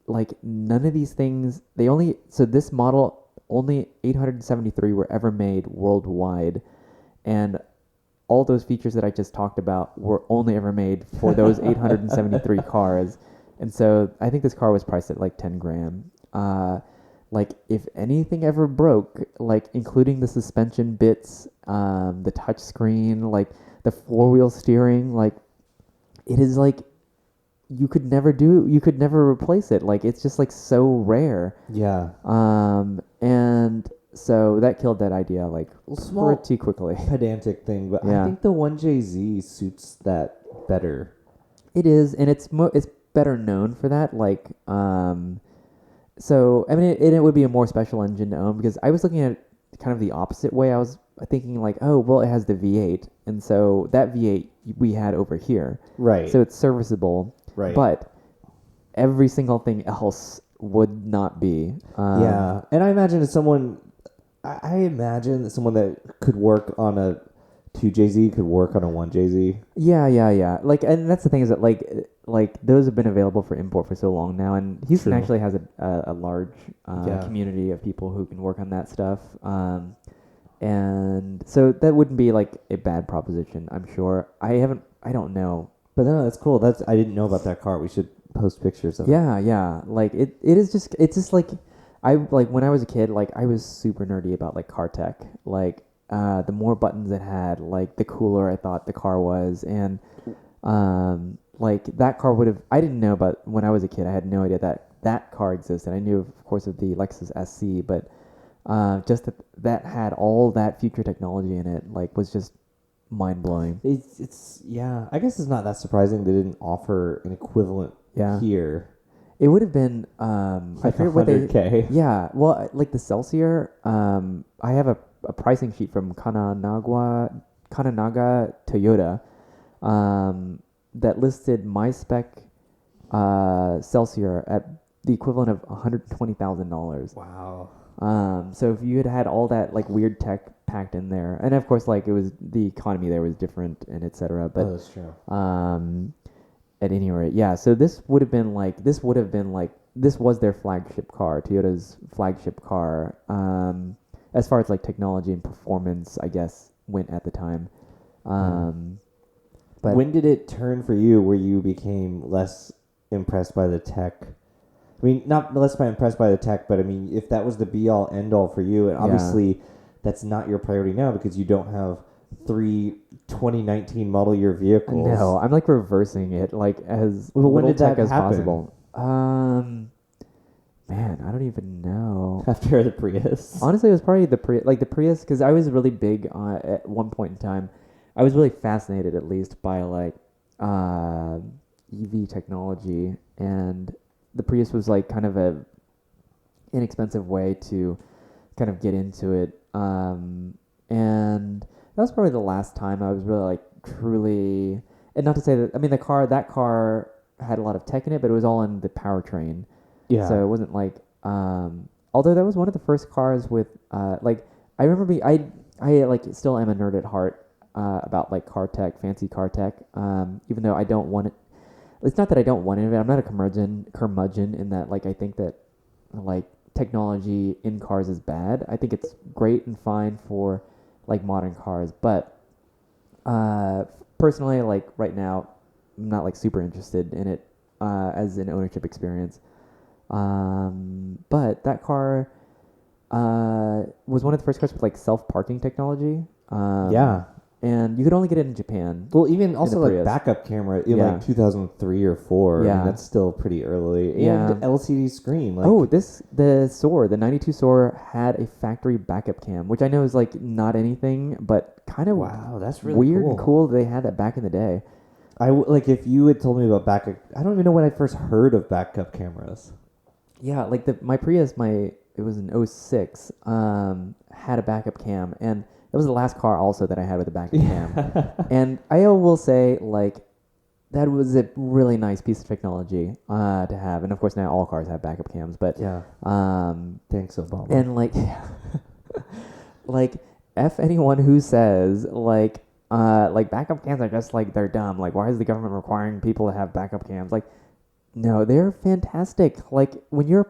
like none of these things. This model, only 873 were ever made worldwide, and all those features that I just talked about were only ever made for those 873 cars. And so I think this car was priced at like 10 grand. Like if anything ever broke, like including the suspension bits, the touch screen, like the 4-wheel steering, like it is like you could never replace it. Like it's just like so rare. Yeah. And so that killed that idea like pretty quickly. Pedantic thing, but yeah. I think the 1JZ suits that better. It is, and it's better known for that. Like, so I mean, it would be a more special engine to own, because I was looking at it kind of the opposite way. I was thinking like, oh, well, it has the V8, and so that V8 we had over here, right? So it's serviceable, right? But every single thing else would not be. Yeah, and I imagine I imagine that someone that could work on a 2JZ could work on a 1JZ. Yeah. Like, and that's the thing, is that like those have been available for import for so long now, and Houston actually has a large community of people who can work on that stuff. And so that wouldn't be like a bad proposition, I'm sure. I don't know. But no, that's cool. I didn't know about that car. We should post pictures of it. Yeah. Like it's just like, when I was a kid, like I was super nerdy about like car tech. Like, the more buttons it had, like the cooler I thought the car was. And like that car I didn't know about, when I was a kid, I had no idea that car existed. I knew, of course, of the Lexus SC, but just that had all that future technology in it, like, was just mind blowing. It's yeah. I guess it's not that surprising they didn't offer an equivalent here. It would have been like $100K. Yeah, well, like the Celsior. I have a pricing sheet from Kananaga Toyota that listed my spec Celsior at the equivalent of $120,000. Wow. So if you had all that like weird tech packed in there, and of course like it was, the economy there was different and etc. But that's true. At any rate, yeah. So this was their flagship car, Toyota's flagship car. As far as like technology and performance, I guess, went at the time. But when did it turn for you where you became less impressed by the tech? I mean, not less impressed by the tech, but I mean, if that was the be-all, end-all for you, and obviously that's not your priority now because you don't have 3 2019 model year vehicles. No, I'm like reversing it, like as when little did that tech as happen? possible. Man, I don't even know. After the Prius? Honestly, it was probably the Prius, because I was really big at one point in time. I was really fascinated, at least, by like EV technology, and the Prius was like kind of a inexpensive way to kind of get into it. And that was probably the last time I was really like truly, and not to say that, I mean, that car had a lot of tech in it, but it was all in the powertrain. Yeah. So it wasn't like, although that was one of the first cars with, like, I remember I like still am a nerd at heart, about like car tech, fancy car tech, even though I don't want it. It's not that I don't want any of it. I'm not a curmudgeon in that, like, I think that like technology in cars is bad. I think it's great and fine for like modern cars, but Personally, like right now, I'm not like super interested in it as an ownership experience. But that car was one of the first cars with like self-parking technology. Yeah. And you could only get it in Japan. Well, even also like Prius. backup camera in Yeah. like 2003 or 4. I Yeah. mean, that's still pretty early. Yeah. And LCD screen. Like, The Soarer, the 92 Soarer had a factory backup cam, which I know is like not anything, but kind of wow, that's really weird cool. and cool that they had that back in the day. Like if you had told me about backup, I don't even know when I first heard of backup cameras. Yeah, like my Prius, it was an '06, had a backup cam, and that was the last car also that I had with a backup cam. And I will say, like, that was a really nice piece of technology to have. And of course, now all cars have backup cams. But Yeah. Thanks, Obama. and like, like, F anyone who says like backup cams are just like they're dumb. Like, why is the government requiring people to have backup cams? Like, no, they're fantastic. Like when you're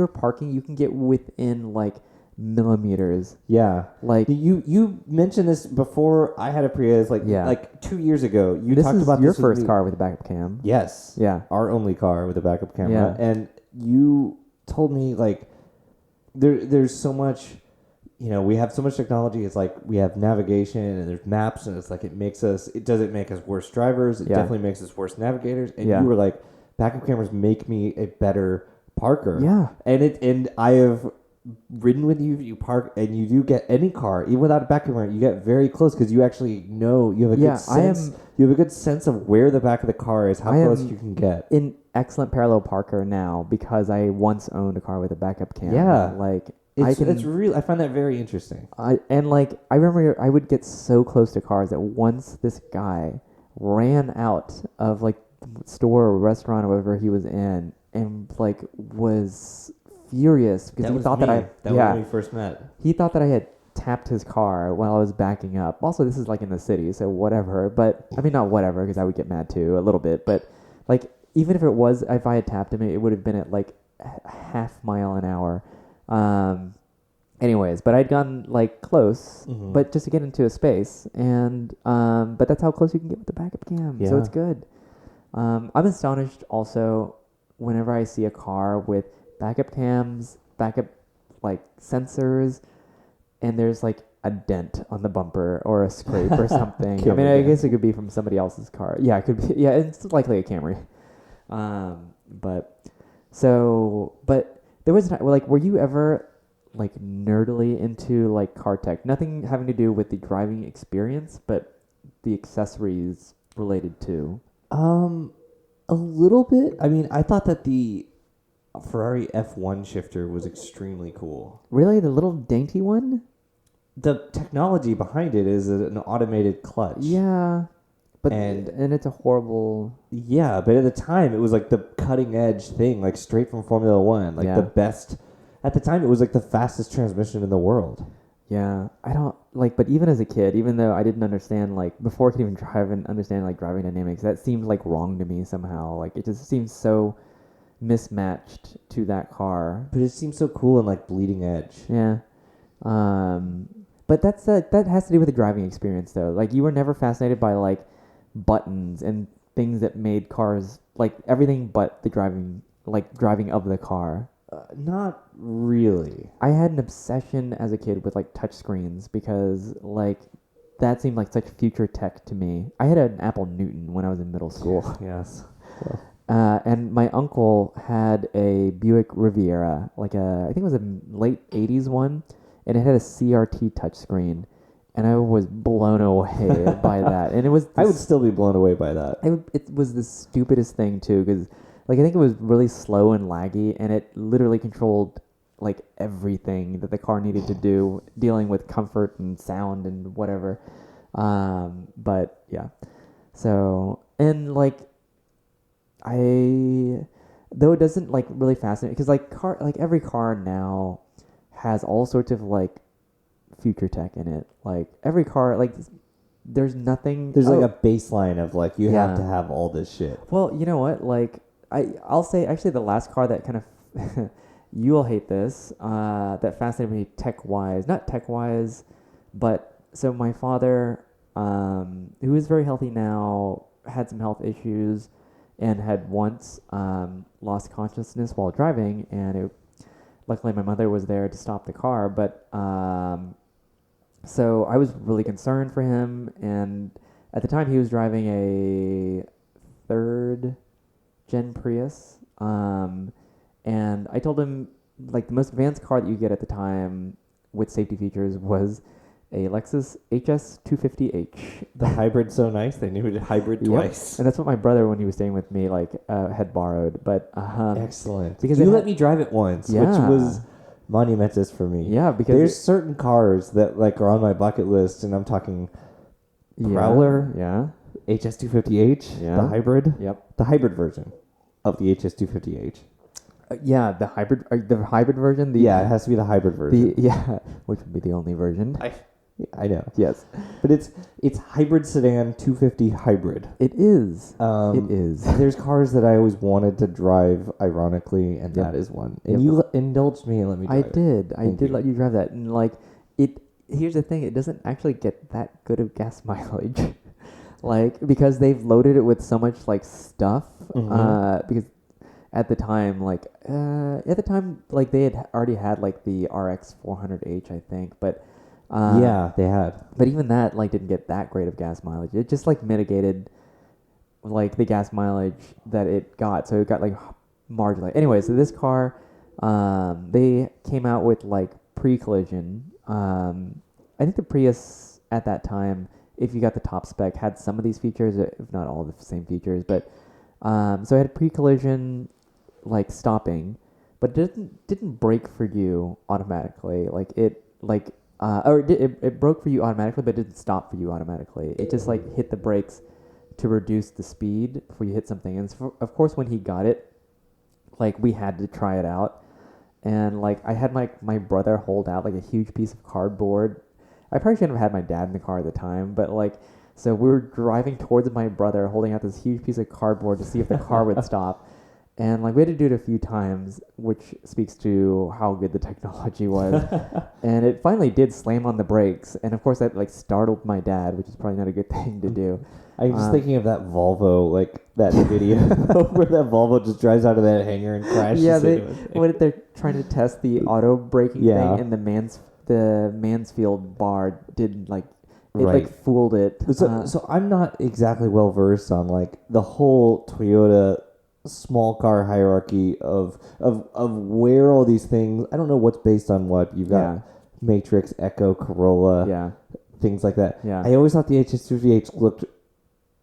parking, you can get within like millimeters. Yeah. Like You mentioned this before I had a Prius, Yeah. like 2 years ago. You this talked is about your this with first me. car with a backup cam. Yes. Yeah. Our only car with a backup camera. Yeah. And you told me like there's so much, we have so much technology. It's like we have navigation and there's maps, and it's like it doesn't make us worse drivers. It Yeah. definitely makes us worse navigators. And Yeah. you were like, backup cameras make me a better parker. Yeah. And I have ridden with you. You park and you do get any car, even without a backup camera. You get very close because you actually know you have a good sense. You have a good sense of where the back of the car is, how close you can get. An excellent parallel parker now because I once owned a car with a backup cam. Yeah. Like I find that very interesting. I remember I would get so close to cars that once this guy ran out of like the store or restaurant or whatever he was in and like was furious because he thought that was when we first met. he thought that I had tapped his car while I was backing up. Also, this is like in the city, so whatever. But I mean, not whatever, because I would get mad too a little bit. But like, even if I had tapped him, it would have been at like half mile an hour. Anyways, but I'd gone like close, but just to get into a space, and but that's how close you can get with the backup cam. So Yeah. it's good. I'm astonished also whenever I see a car with backup cams, backup like sensors, and there's like a dent on the bumper or a scrape or something. I mean, I guess it could be from somebody else's car. Yeah, it could be. Yeah, it's likely a Camry. But there was like, were you ever like nerdily into like car tech? Nothing having to do with the driving experience, but the accessories related to. A little bit. I mean, I thought that the Ferrari F1 shifter was extremely cool. Really, the little dainty one? The technology behind it is an automated clutch. Yeah, but And- it's a horrible. Yeah, but at the time it was like the cutting edge thing, like straight from Formula One, like Yeah. the best. At the time, it was like the fastest transmission in the world. Yeah, I don't like, but even as a kid, even though I didn't understand, like, before I could even drive and understand, like, driving dynamics, that seemed, like, wrong to me somehow. Like, it just seems so mismatched to that car. But it seems so cool and like bleeding edge. Yeah. But that has to do with the driving experience, though. Like, you were never fascinated by, like, buttons and things that made cars, like, everything but the driving of the car. Not really. I had an obsession as a kid with like touch screens because like that seemed like such future tech to me. I had an Apple Newton when I was in middle school. Yes. And my uncle had a Buick Riviera, I think it was a late 80s one, and it had a CRT touchscreen, and I was blown away by that. And it was I would still be blown away by that. it was the stupidest thing too, because like I think it was really slow and laggy, and it literally controlled like everything that the car needed to do, dealing with comfort and sound and whatever. But yeah, so and like though it doesn't like really fascinate because like every car now has all sorts of like future tech in it. Like every car, like there's nothing. There's like a baseline of like you have Yeah. to have all this shit. Well, you know what? Like I'll say actually the last car that kind of you'll hate this that fascinated me not tech wise, but so my father who is very healthy now, had some health issues, and had once lost consciousness while driving, and luckily my mother was there to stop the car, but so I was really concerned for him, and at the time he was driving a third gen Prius, and I told him, like, the most advanced car that you get at the time with safety features was a Lexus HS 250H. The hybrid's so nice. They named it hybrid twice. And that's what my brother, when he was staying with me, had borrowed. But excellent. Because you let me drive it once, which was monumentous for me. Yeah, because there's certain cars that like are on my bucket list, and I'm talking Prowler, HS 250H, the hybrid, the hybrid version of the HS 250H. The hybrid version. It has to be the hybrid version. Which would be the only version. I know. Yes, but it's hybrid sedan 250 hybrid. It is. It is. There's cars that I always wanted to drive, ironically, and that is one. And you indulged me and let me drive it. I did let you drive that, and like it. Here's the thing: it doesn't actually get that good of gas mileage, like, because they've loaded it with so much like stuff. Because at the time, they had already had like the RX 400H, I think, but. They had. But even that, like, didn't get that great of gas mileage. It just, like, mitigated, like, the gas mileage that it got. So it got, like, marginally. Anyway, so this car, they came out with, like, pre-collision. I think the Prius at that time, if you got the top spec, had some of these features, if not all the same features. But, so it had pre-collision, like, stopping. But it didn't brake for you automatically. Like, it broke for you automatically, but it didn't stop for you automatically. It just like hit the brakes to reduce the speed before you hit something. And of course, when he got it, like, we had to try it out, and like I had my brother hold out like a huge piece of cardboard. I probably shouldn't have had my dad in the car at the time, but like, so we were driving towards my brother holding out this huge piece of cardboard to see if the car would stop. And like we had to do it a few times, which speaks to how good the technology was. And it finally did slam on the brakes, and of course that like startled my dad, which is probably not a good thing to do. I'm just thinking of that Volvo, like that video where that Volvo just drives out of that hangar and crashes. Yeah, they're trying to test the auto braking thing, and the Mansfield bar did like it like fooled it. So I'm not exactly well versed on like the whole Toyota small car hierarchy of where all these things. I don't know what's based on what. You've got Matrix, Echo, Corolla, things like that. Yeah. I always thought the HS250H looked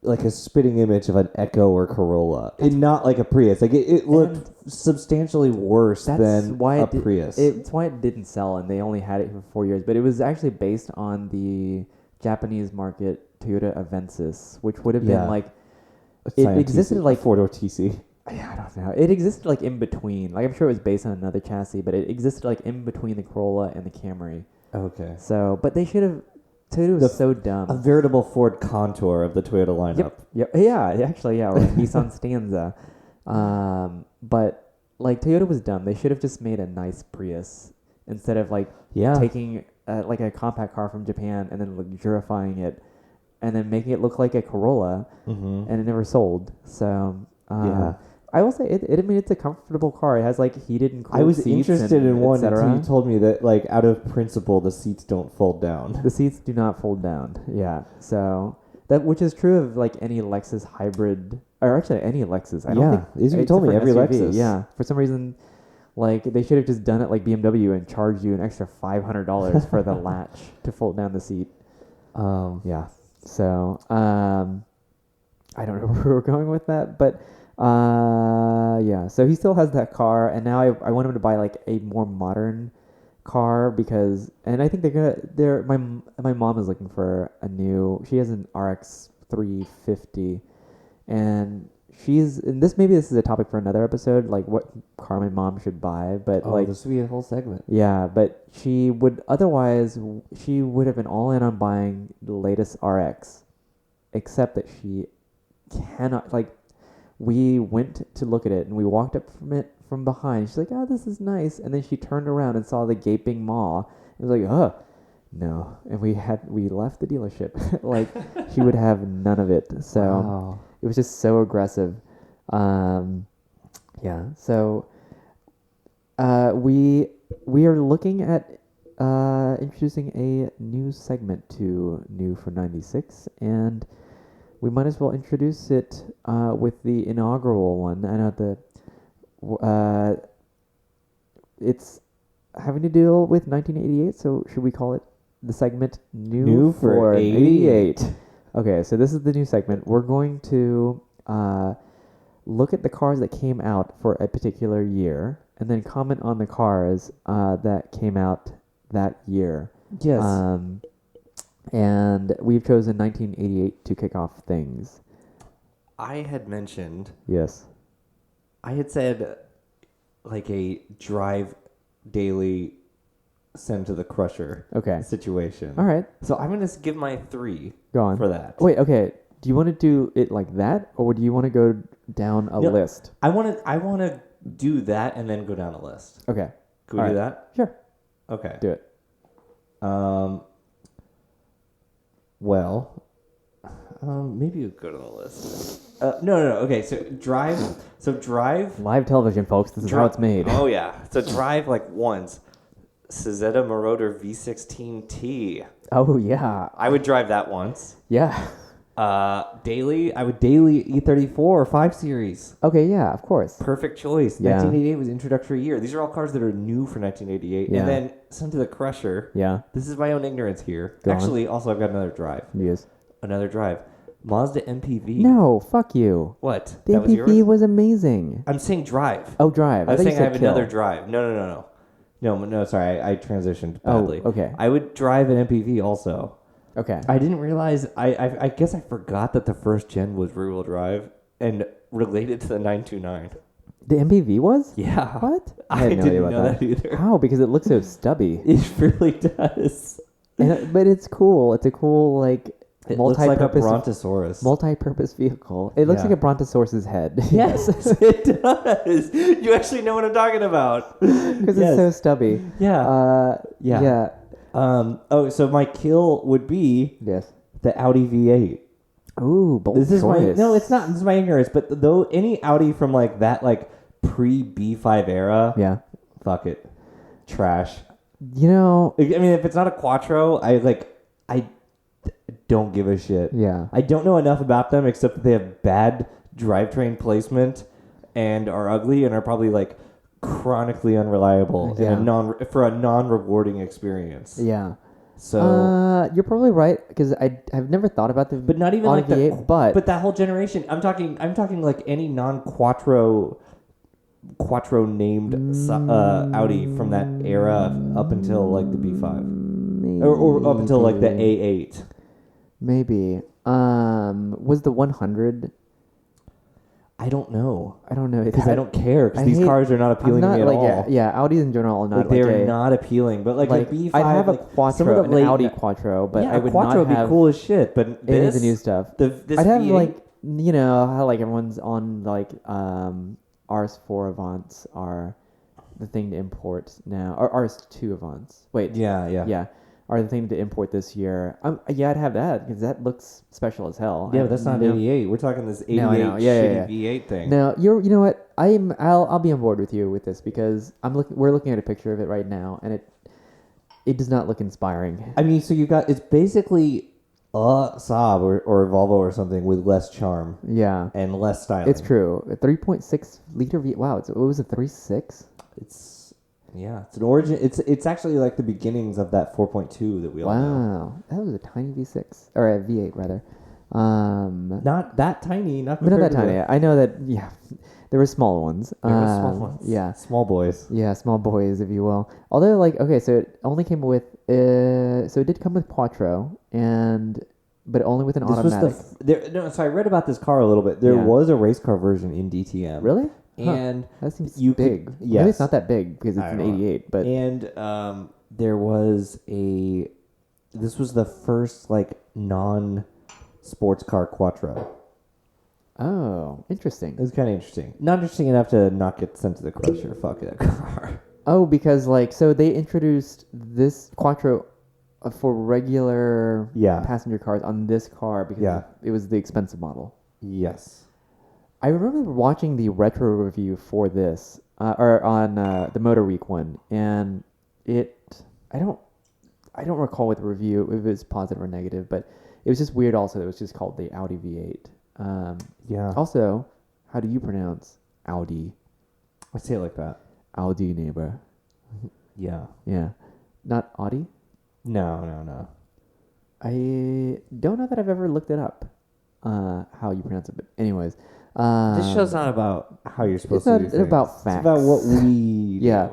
like a spitting image of an Echo or Corolla, and not like a Prius. Like it looked substantially worse than a Prius. It's why it didn't sell, and they only had it for 4 years. But it was actually based on the Japanese market Toyota Avensis, which would have been like it existed like 4-door TC. Yeah, I don't know. It existed like in between. Like I'm sure it was based on another chassis, but it existed like in between the Corolla and the Camry. Okay. So, but they should have. Toyota was so dumb. A veritable Ford Contour of the Toyota lineup. Yep. Yeah. Actually, yeah. Or a Nissan Stanza. But like Toyota was dumb. They should have just made a nice Prius instead of like taking like a compact car from Japan and then luxurifying it, and then making it look like a Corolla, and it never sold. So. I will say it's a comfortable car. It has like heated and cooled seats. I was interested in one until you told me that like out of principle the seats don't fold down. The seats do not fold down. Yeah. So which is true of like any Lexus hybrid, or actually any Lexus. I don't think you told me every SUV. Lexus. Yeah. For some reason, like they should have just done it like BMW and charged you an extra $500 for the latch to fold down the seat. Yeah. So I don't know where we're going with that, but. So he still has that car, and now I want him to buy like a more modern car and I think my mom is looking for she has an RX 350, and maybe this is a topic for another episode, like what car my mom should buy, but this would be a whole segment. Yeah, but she would have been all in on buying the latest RX, except that she cannot like. We went to look at it, and we walked up from it from behind. She's like, "Oh, this is nice." And then she turned around and saw the gaping maw. It was like, No, and we left the dealership like she would have none of it. So Wow. it was just so aggressive. Yeah. So we are looking at introducing a new segment to New for 96, and we might as well introduce it with the inaugural one. I know it's having to deal with 1988, so should we call it the segment New for 88? Okay, so this is the new segment. We're going to look at the cars that came out for a particular year, and then comment on the cars that came out that year. Yes. And we've chosen 1988 to kick off things. I had mentioned, Yes. I had said like a drive daily send to the crusher Okay. situation. All right. So I'm going to give my 3 Go on. for that. Wait, okay. Do you want to do it like that, or do you want to go down a No. list? I want to do that and then go down a list. Okay. Can we All do right. that? Sure. Okay. Do it. Well, maybe you go to the list. No. Okay. So drive. Live television, folks. This is how it's made. Oh yeah. So drive like once. Suzetta Marauder V16T. Oh, yeah. I would drive that once. Yeah. Daily. I would daily E34 or 5 Series. Okay, yeah, of course. Perfect choice. Yeah. 1988 was introductory year. These are all cars that are new for 1988. Yeah. And then sent to the crusher. Yeah. This is my own ignorance here. Go on. Actually, also I've got another drive. Yes. Another drive. Mazda MPV. No, fuck you. What? The That was MPV yours? was amazing. I'm saying drive. Oh, drive. I was thought you saying I said have kill. another drive. No, sorry. I transitioned badly. Oh, okay. I would drive an MPV also. Okay. I didn't realize. I guess I forgot that the first gen was rear-wheel drive and related to the 929. The MPV was? Yeah. What? I had no didn't idea know about that either. How? Because it looks so stubby. It really does. But it's cool. It's a cool, like, It looks like a multi-purpose brontosaurus. multi-purpose vehicle. It looks Yeah. like a brontosaurus's head. Yes, it does. You actually know what I'm talking about. Because it's so stubby. Yeah. Yeah. Yeah. So my kill would be Yes. the Audi V8. Ooh, bold This is choice. no, it's not. This is my ignorance. But though any Audi from like that, like pre B5 era, Yeah. fuck it, trash. You know, I mean, if it's not a Quattro, I don't give a shit. yeah. I don't know enough about them except that they have bad drivetrain placement and are ugly and are probably like chronically unreliable Yeah. for a non-rewarding experience. Yeah. So, You're probably right because I've never thought about the but not even Audi like the V8, but that whole generation. I'm talking like any non-Quattro named Audi from that era up until like the B5 or up until like the A8. maybe. Was the 100? I don't know. I don't know Because I don't care. Because I these hate- cars are not appealing to me at like, all. Yeah, Audis in general are not Like, they're a, not appealing. But like the B5, I'd have like, a some of Quattro, the an late Audi Quattro, but yeah, I would Quattro not would be have cool as shit. But any this, of the new stuff. this I'd have V8, like, you know how like everyone's on like RS4 Avants are the thing to import now, or RS2 Avants. Wait, yeah, are the thing to import this year. Yeah, I'd have that because that looks special as hell. Yeah, but that's not 88. We're talking this 88 No, I know. Yeah, shitty V8 thing. Now you know what? I'll be on board with you with this because we're looking at a picture of it right now and it does not look inspiring. I mean, so you got it's basically a Saab or Volvo or something with less charm Yeah, and less styling. it's true. A 3.6 liter V. Wow, it was a 3.6. It's an origin. It's actually like the beginnings of that 4.2 that we all know. Wow, that was a tiny V6 or a V8 rather. Not that tiny. Not But not compared that to tiny. I know that. Yeah, there were smaller ones. There were small ones. Yeah, Small boys. yeah, small boys, if you will. Although, like, okay, so it only came with. So it did come with Quattro, but only with an This automatic. was so I read about this car a little bit. There Yeah. was a race car version in DTM. Really? And That seems you could- big. Maybe yes. it's not that big because it's I an don't know. 88, but there was this was the first like non-sports car Quattro. oh, interesting. It was kind of interesting. Not interesting enough to not get sent to the crusher. Fuck that car. Oh, because like so they introduced this Quattro for regular Yeah. passenger cars on this car because Yeah. it was the expensive model. Yes. I remember watching the retro review for this, or on the Motor Week one, and I don't recall what the review, if it was positive or negative, but it was just weird. Also, it was just called the Audi V8. Yeah. Also, how do you pronounce Audi? I say it like that. Audi, neighbor. Yeah. Yeah, not Audi. No. I don't know that I've ever looked it up. How you pronounce it, but anyways. This show's not about how you're supposed It's to not do things. about facts. It's about what we do. Yeah.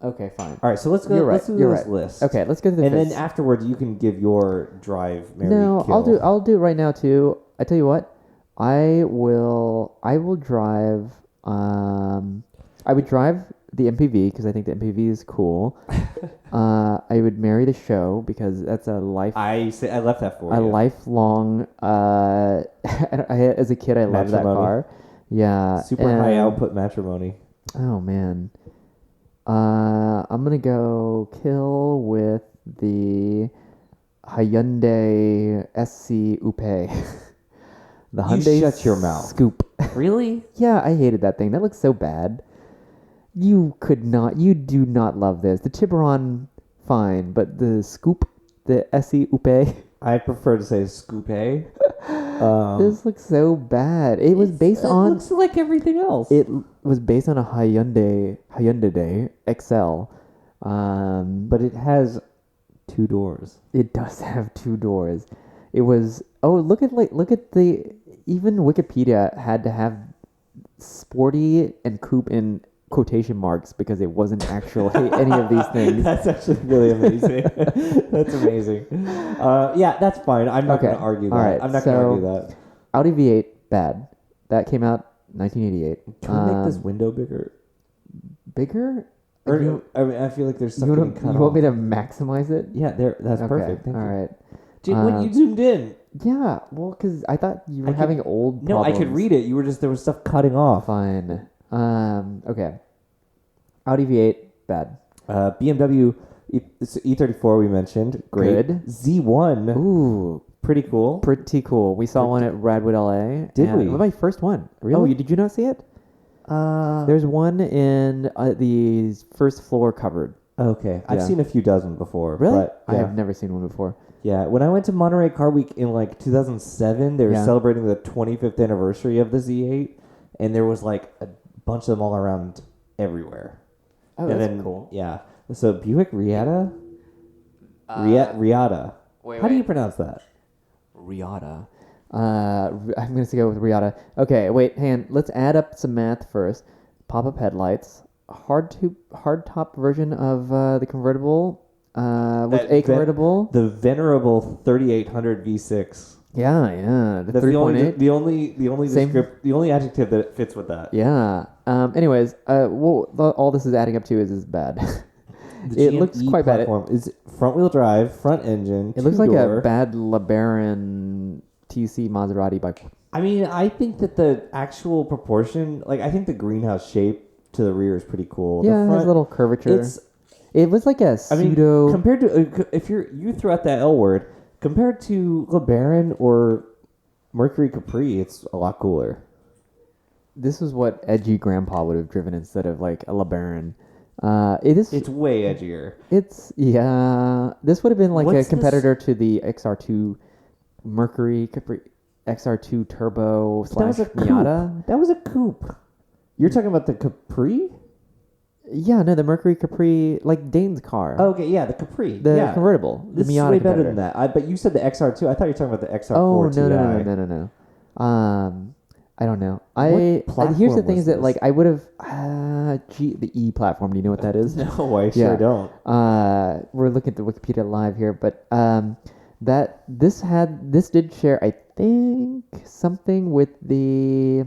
Okay, fine. All right, so let's go. You're right. Let's do You're this right. list. Okay, let's go to the And list. then afterwards, you can give your drive, marry, No, kill. I'll do it right now too. I tell you what, I will drive. I would drive the MPV because I think the MPV is cool. I would marry the show because that's a I left that for you. lifelong. As a kid, I loved that Matrimony. car. Yeah, Super high and- output matrimony. Oh man. I'm gonna go kill with the Hyundai SC Coupe. The You Hyundai shut your mouth. Scoop. Really? Yeah, I hated that thing. That looks so bad. You do not love this. The Tiburon, fine, but the Scoop, the SC Coupe, I prefer to say Scoop. this looks so bad. It was based It on. looks like everything else. It was based on a Hyundai XL. But it has 2 doors. It does have 2 doors. It was look at the even Wikipedia had to have sporty and coupe in quotation marks because it wasn't actually any of these things. That's actually really amazing. That's amazing. Yeah, that's fine. I'm not Okay. going to argue that. All right, I'm not going to so- argue that. Audi V8 bad. That came out 1988. Can we make this window bigger? bigger? Or, You- I mean, I feel like there's You something want, cut you want me off. to maximize it? Yeah, there. That's Okay, perfect. Thank all you. right. Dude, when you zoomed in, Yeah, well, because I thought you were I could- having old no, I could problems. read it. You were just there was stuff cutting off. Fine. Okay. Audi V8, bad. BMW E34 we mentioned, great. Good. Z1, Ooh, pretty cool. pretty cool. We saw one at Radwood, LA. Did and- we? It was my first one. Really? Oh, did you not see it? There's one in the first floor covered. Okay, I've Yeah. seen a few dozen before. Really? But, I yeah. have never seen one before. Yeah, when I went to Monterey Car Week in like 2007, they were Yeah. celebrating the 25th anniversary of the Z8, and there was like a bunch of them all around everywhere. Oh, and that's then, cool. Yeah, so Buick Riata, Riata. How do you pronounce that? Riata. I'm going to go with Riata. Okay, wait, hang on. Let's add up some math first. Pop-up headlights. Hard top version of the convertible. With That a convertible. The venerable 3800 V6. Yeah. The That's 3.8. the only Same. the only adjective that fits with that. Yeah. Anyways, all this is adding up to is bad. The It looks GME quite bad. platform is front wheel drive, front engine. It looks like two-door. a bad LeBaron TC Maserati bike. I mean, I think that the actual proportion, like I think the greenhouse shape to the rear is pretty cool. Yeah, the it front, has a little curvature. It's, It was like a I mean, pseudo. compared to if you threw out that L word compared to LeBaron or Mercury Capri, it's a lot cooler. This is what edgy grandpa would have driven instead of like a LeBaron. It is. It's way edgier. It's yeah. This would have been like What's a competitor to the XR2 Mercury Capri XR2 Turbo But that was slash a coupe. Miata. That was a coupe. You're talking about the Capri? Yeah, no, the Mercury Capri, like Dane's car. Oh, okay, yeah, the Capri. the yeah. convertible. This the is Miata way better competitor. than that. But you said the XR2. I thought you were talking about the XR4 Oh Ti. no. I don't know. What Here's the platform thing was is that this? like I would have the E platform. Do you know what that is? No, I Yeah. sure don't. We're looking at the Wikipedia live here, but this did share, I think, something with the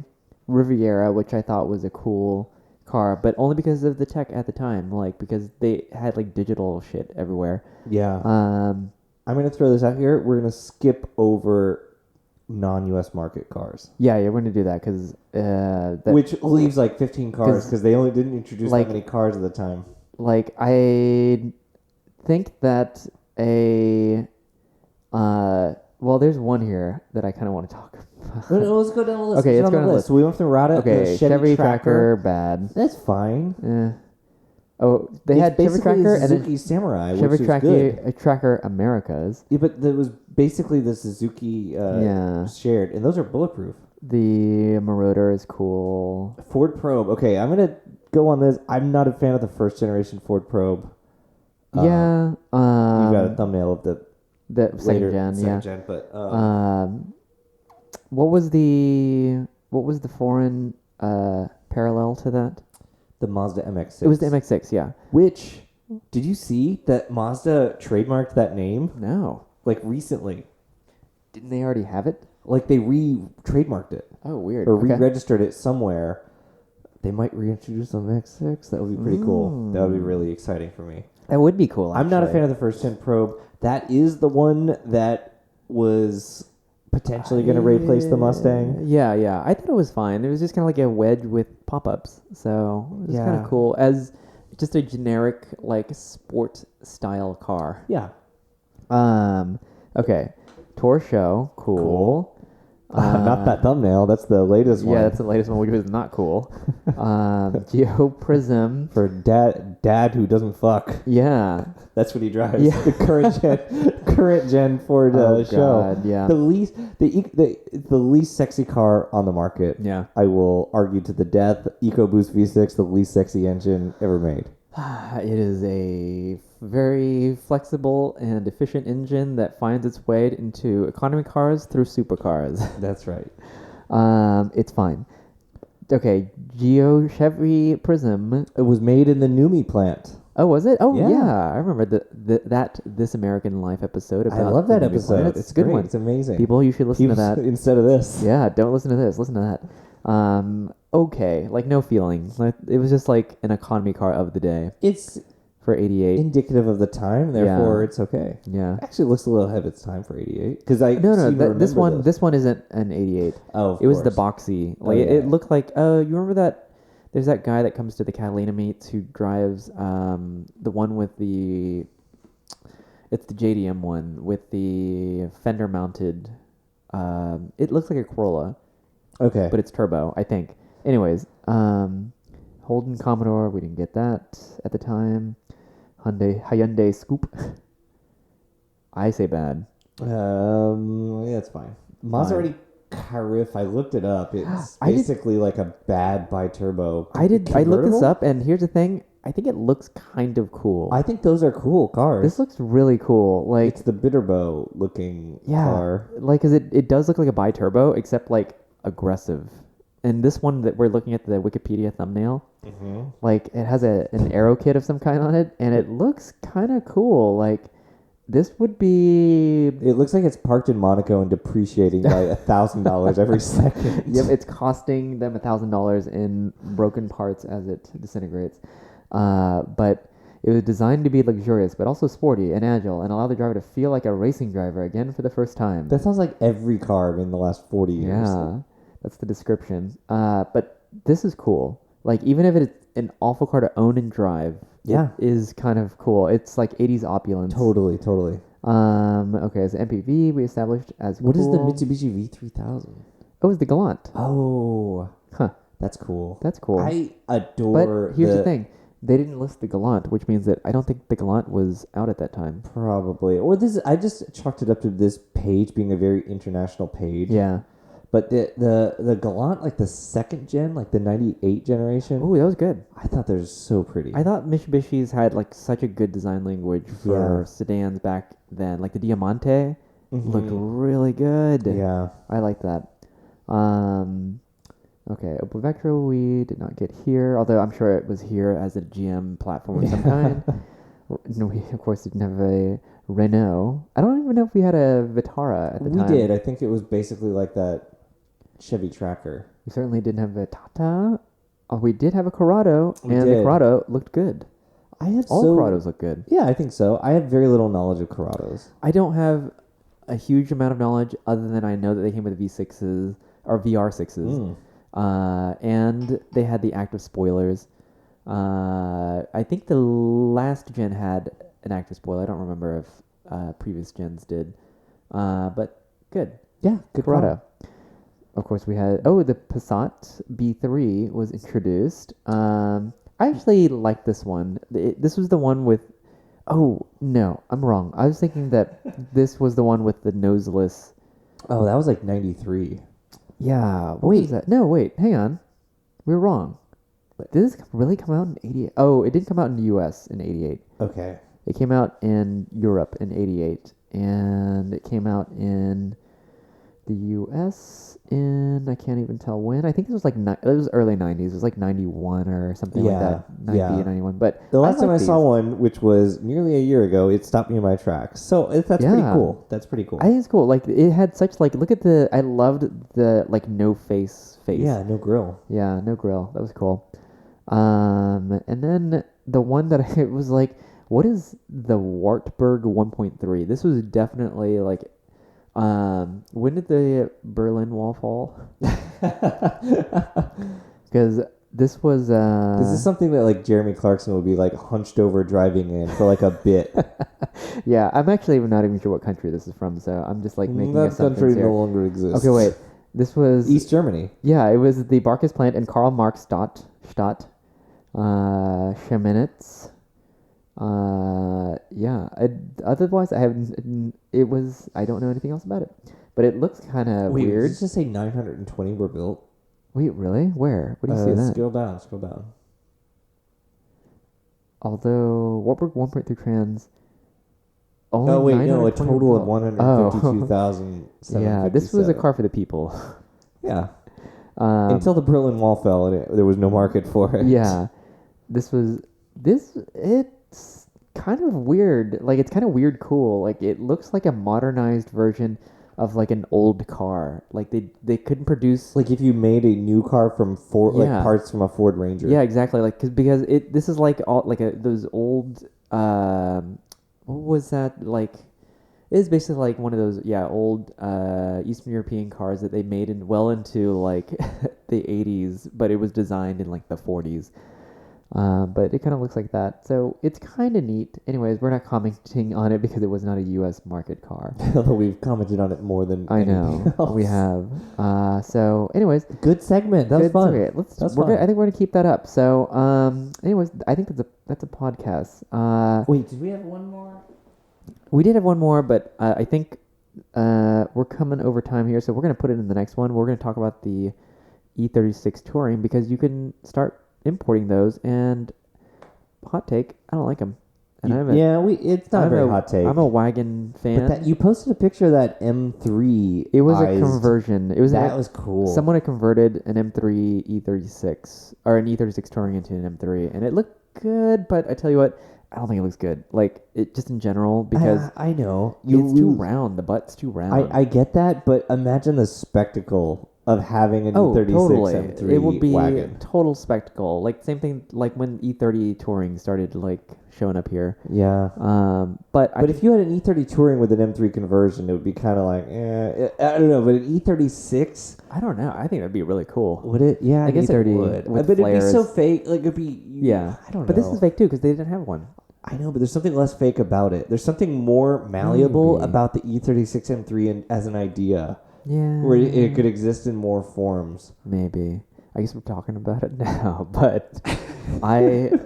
Riviera, which I thought was a cool car, but only because of the tech at the time, like because they had like digital shit everywhere. Yeah. Um, I'm going to throw this out here. We're going to skip over non-U.S. market cars, yeah, we're gonna do that because which leaves like 15 cars 'Cause, because they only didn't introduce like- that many cars at the time. like I think that well, there's one here that I kind of want to talk about. No, let's go down the list. Okay, let's go down the list. So we went through Rada. Okay, Chevy Tracker, bad. That's fine. Oh, they It's had Chevy basically Tracker and Suzuki then Samurai, Chevy which is good. Tracker Americas. Yeah, but that was basically the Suzuki shared, and those are bulletproof. The Marauder is cool. Ford Probe. Okay, I'm gonna go on this. I'm not a fan of the first generation Ford Probe. Yeah. You got a thumbnail of the second gen. second gen, but what was the foreign parallel to that? the Mazda MX-6. It was the MX-6, yeah. Which, did you see that Mazda trademarked that name? No. Like recently. Didn't they already have it? Like they trademarked it. Oh, weird. Or Okay. re-registered it somewhere. They might reintroduce the MX-6. That would be pretty cool. That would be really exciting for me. That would be cool, actually. I'm not a fan of the first gen Probe. That is the one that was potentially going to replace the Mustang. Yeah. I thought it was fine. It was just kind of like a wedge with pop-ups. So it was kind of cool as just a generic, like, sport style car. Yeah. Okay. Tour Show, cool. Not that thumbnail. That's the latest one. Yeah, that's the latest one, which was not cool. Geo Prism. For dad who doesn't fuck. Yeah. That's what he drives. Yeah. The current gen Ford Oh, show. God, yeah. The least sexy car on the market. Yeah. I will argue to the death. EcoBoost V6, the least sexy engine ever made. It is a very flexible and efficient engine that finds its way into economy cars through supercars. That's right. It's fine. Okay, Chevy Prism. It was made in the Numi plant. Oh, was it? Oh, Yeah. yeah. I remember that This American Life episode about I love that the Numi episode. plant. It's a good great. one. It's amazing. People, you should listen to that. Instead of this. Yeah, don't listen to this. Listen to that. Okay, like no feelings. Like, it was just like an economy car of the day It's for 88. indicative of the time, therefore it's okay. Yeah. Actually, it looks a little ahead of its time for 88. Because This one isn't an 88. Oh, it was the boxy. Like it looked like. You remember that? There's that guy that comes to the Catalina meets who drives the one with the. It's the JDM one with the fender mounted. It looks like a Corolla. Okay. But it's turbo, I think. Anyways, Holden Commodore, we didn't get that at the time. Hyundai Scoop. I say bad. Yeah, it's fine. Maserati Carif, I looked it up. It's basically like a bad bi-turbo. I looked this convertible? up, and here's the thing. I think it looks kind of cool. I think those are cool cars. This looks really cool. Like it's the Bitterbow looking car. Like, cause it does look like a bi-turbo, except like aggressive. And this one that we're looking at, the Wikipedia thumbnail, like it has an aero kit of some kind on it, and it looks kind of cool. Like this would be. It looks like it's parked in Monaco and depreciating by $1,000 every second. Yep, it's costing them $1,000 in broken parts as it disintegrates. But it was designed to be luxurious, but also sporty and agile, and allow the driver to feel like a racing driver again for the first time. That sounds like every car in the last 40 years. Yeah, that's the description. But this is cool. Like, even if it's an awful car to own and drive, it is kind of cool. It's like 80s opulence. Totally. Okay, as MPV, we established as What is cool. the Mitsubishi V3000? Oh, it's the Galant. Oh, Huh. that's cool. That's cool. I adore. But here's the thing. They didn't list the Galant, which means that I don't think the Galant was out at that time. Probably. Or this. I just chalked it up to this page being a very international page. Yeah. But the Galant, like the second gen, like the 98 generation. Oh, that was good. I thought they're so pretty. I thought Mitsubishi's had like such a good design language for sedans back then. Like the Diamante looked really good. Yeah. I like that. Okay, Opel Vectra we did not get here, although I'm sure it was here as a GM platform of some kind. No, we of course didn't have a Renault. I don't even know if we had a Vitara at the time. We did. I think it was basically like that Chevy Tracker. We certainly didn't have a Tata. Oh, we did have a Corrado, We and did. the Corrado looked good. All Corrados look good. Yeah, I think so. I have very little knowledge of Corrados. I don't have a huge amount of knowledge other than I know that they came with V6s or VR6s. And they had the active spoilers. I think the last gen had an active spoiler. I don't remember if previous gens did. But good. Yeah, good Corrado. Of course, we had the Passat B3 was introduced. I actually like this one. This was the one with. Oh no, I'm wrong. I was thinking that this was the one with the noseless. Oh, that was like 93. Yeah. What was that? No, wait. Hang on. We were wrong. Did this really come out in 88? Oh, it didn't come out in the U.S. in 88. Okay. It came out in Europe in 88. And it came out in the U.S. in, I can't even tell when. I think it was like, it was early 90s. It was like 91 or something like that. 90 or 91. But the last time I saw one, which was nearly a year ago, it stopped me in my tracks. So that's pretty cool. That's pretty cool. I think it's cool. Like, it had such, like, look at I loved the, like, no face. Yeah, no grill. Yeah, no grill. That was cool. And then the one that I was like, what is the Wartburg 1.3? This was definitely like, when did the Berlin Wall fall? Because this was. This is something that like Jeremy Clarkson would be like hunched over driving in for like a bit. Yeah, I'm actually not even sure what country this is from, so I'm just like making that country here. no longer exists. Okay, wait. This was East Germany. Yeah, it was the Barkis plant in Karl Marx Stadt, Chemnitz. Yeah. Otherwise, I haven't. I don't know anything else about it, but it looks kind of weird. Did you just say 920 were built? Wait, really? Where? What do you see that? Scroll down. Although Wartburg 1.3 trans. Only oh wait, no, a total of 152,000. Yeah, this was a car for the people. Yeah. Until the Berlin Wall fell and there was no market for it. Yeah, it's kind of weird. Like, it's kind of weird cool. Like, it looks like a modernized version of like an old car. Like they couldn't produce, like if you made a new car from Ford, like parts from a Ford Ranger. Yeah, exactly. Like because this is like all like those old what was that like? It is basically like one of those old Eastern European cars that they made well into like the 80s, but it was designed in like the 40s. But it kind of looks like that, so it's kind of neat. Anyways, we're not commenting on it because it was not a U.S. market car. Although we've commented on it more than I know else. We have. So, anyways, good segment. That was fun. Okay, I think we're gonna keep that up. So, anyways, I think that's a podcast. Wait, did we have one more? We did have one more, but I think we're coming over time here, so we're gonna put it in the next one. We're gonna talk about the E36 Touring because you can start importing those, and hot take, I don't like them. And it's not a very hot take. I'm a wagon fan. But you posted a picture of that M3. It was a conversion. That was cool. Someone had converted an M3 E36 or an E36 Touring into an M3, and it looked good. But I tell you what, I don't think it looks good. Like it just in general because I know it's too round. The butt's too round. I get that, but imagine the spectacle of having an E36 totally. M3 it would be wagon. A total spectacle. Like same thing like when E30 Touring started like showing up here. Yeah. But if you had an E30 Touring with an M3 conversion, it would be kind of like, I don't know. But an E36, I don't know. I think that'd be really cool. Would it? Yeah, I guess E30 it would. With but flares. it'd be so fake. Like it'd be. Yeah. I don't know. But this is fake too because they didn't have one. I know, but there's something less fake about it. There's something more malleable about the E36 M3 as an idea. Yeah. Where it could exist in more forms. Maybe. I guess we're talking about it now, but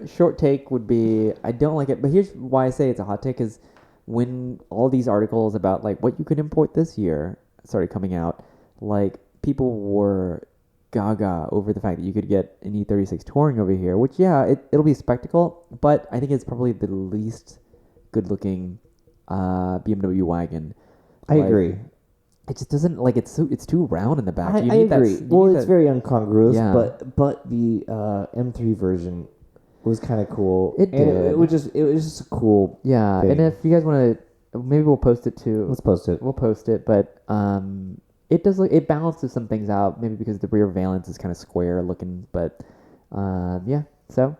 short take would be I don't like it. But here's why I say it's a hot take is when all these articles about like what you could import this year started coming out, like people were gaga over the fact that you could get an E36 Touring over here, which it'll be a spectacle, but I think it's probably the least good looking BMW wagon. I agree. It just doesn't like it's too round in the back. I agree. It's very incongruous, but the M3 version was kind of cool. It was just a cool. Yeah, thing. And if you guys want to, maybe we'll post it too. Let's post it. We'll post it, but it does it balances some things out. Maybe because the rear valance is kind of square looking, but yeah. So,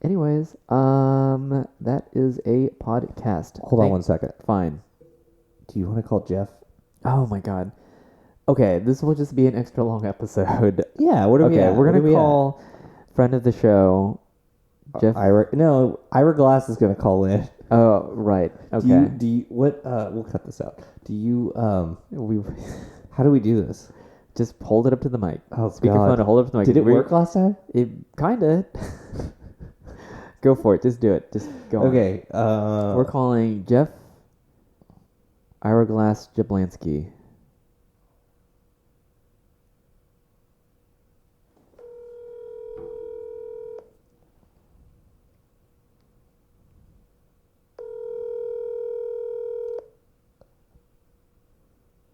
anyways, that is a podcast. Hold on one second. Fine. Do you want to call Jeff? Oh my god. Okay, this will just be an extra long episode. Yeah, what are we at? We're gonna call friend of the show, Jeff. Ira Glass is gonna call in. Oh, right. Okay. Do you what? We'll cut this out. Do you We How do we do this? just hold it up to the mic. Oh, Speakerphone God. and hold it up to the mic. Did it work last time? It kinda. Go for it. Just do it. Just go. Okay. On. We're calling Jeff Iraglass Jablansky.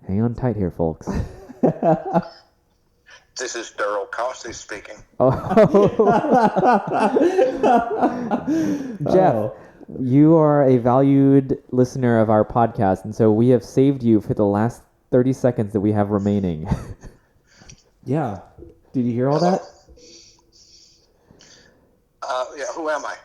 Hang on tight here, folks. This is Daryl Costy speaking. Oh, Jeff, Oh. you are a valued listener of our podcast, and so we have saved you for the last 30 seconds that we have remaining. Yeah. Did you hear all that? Yeah, who am I?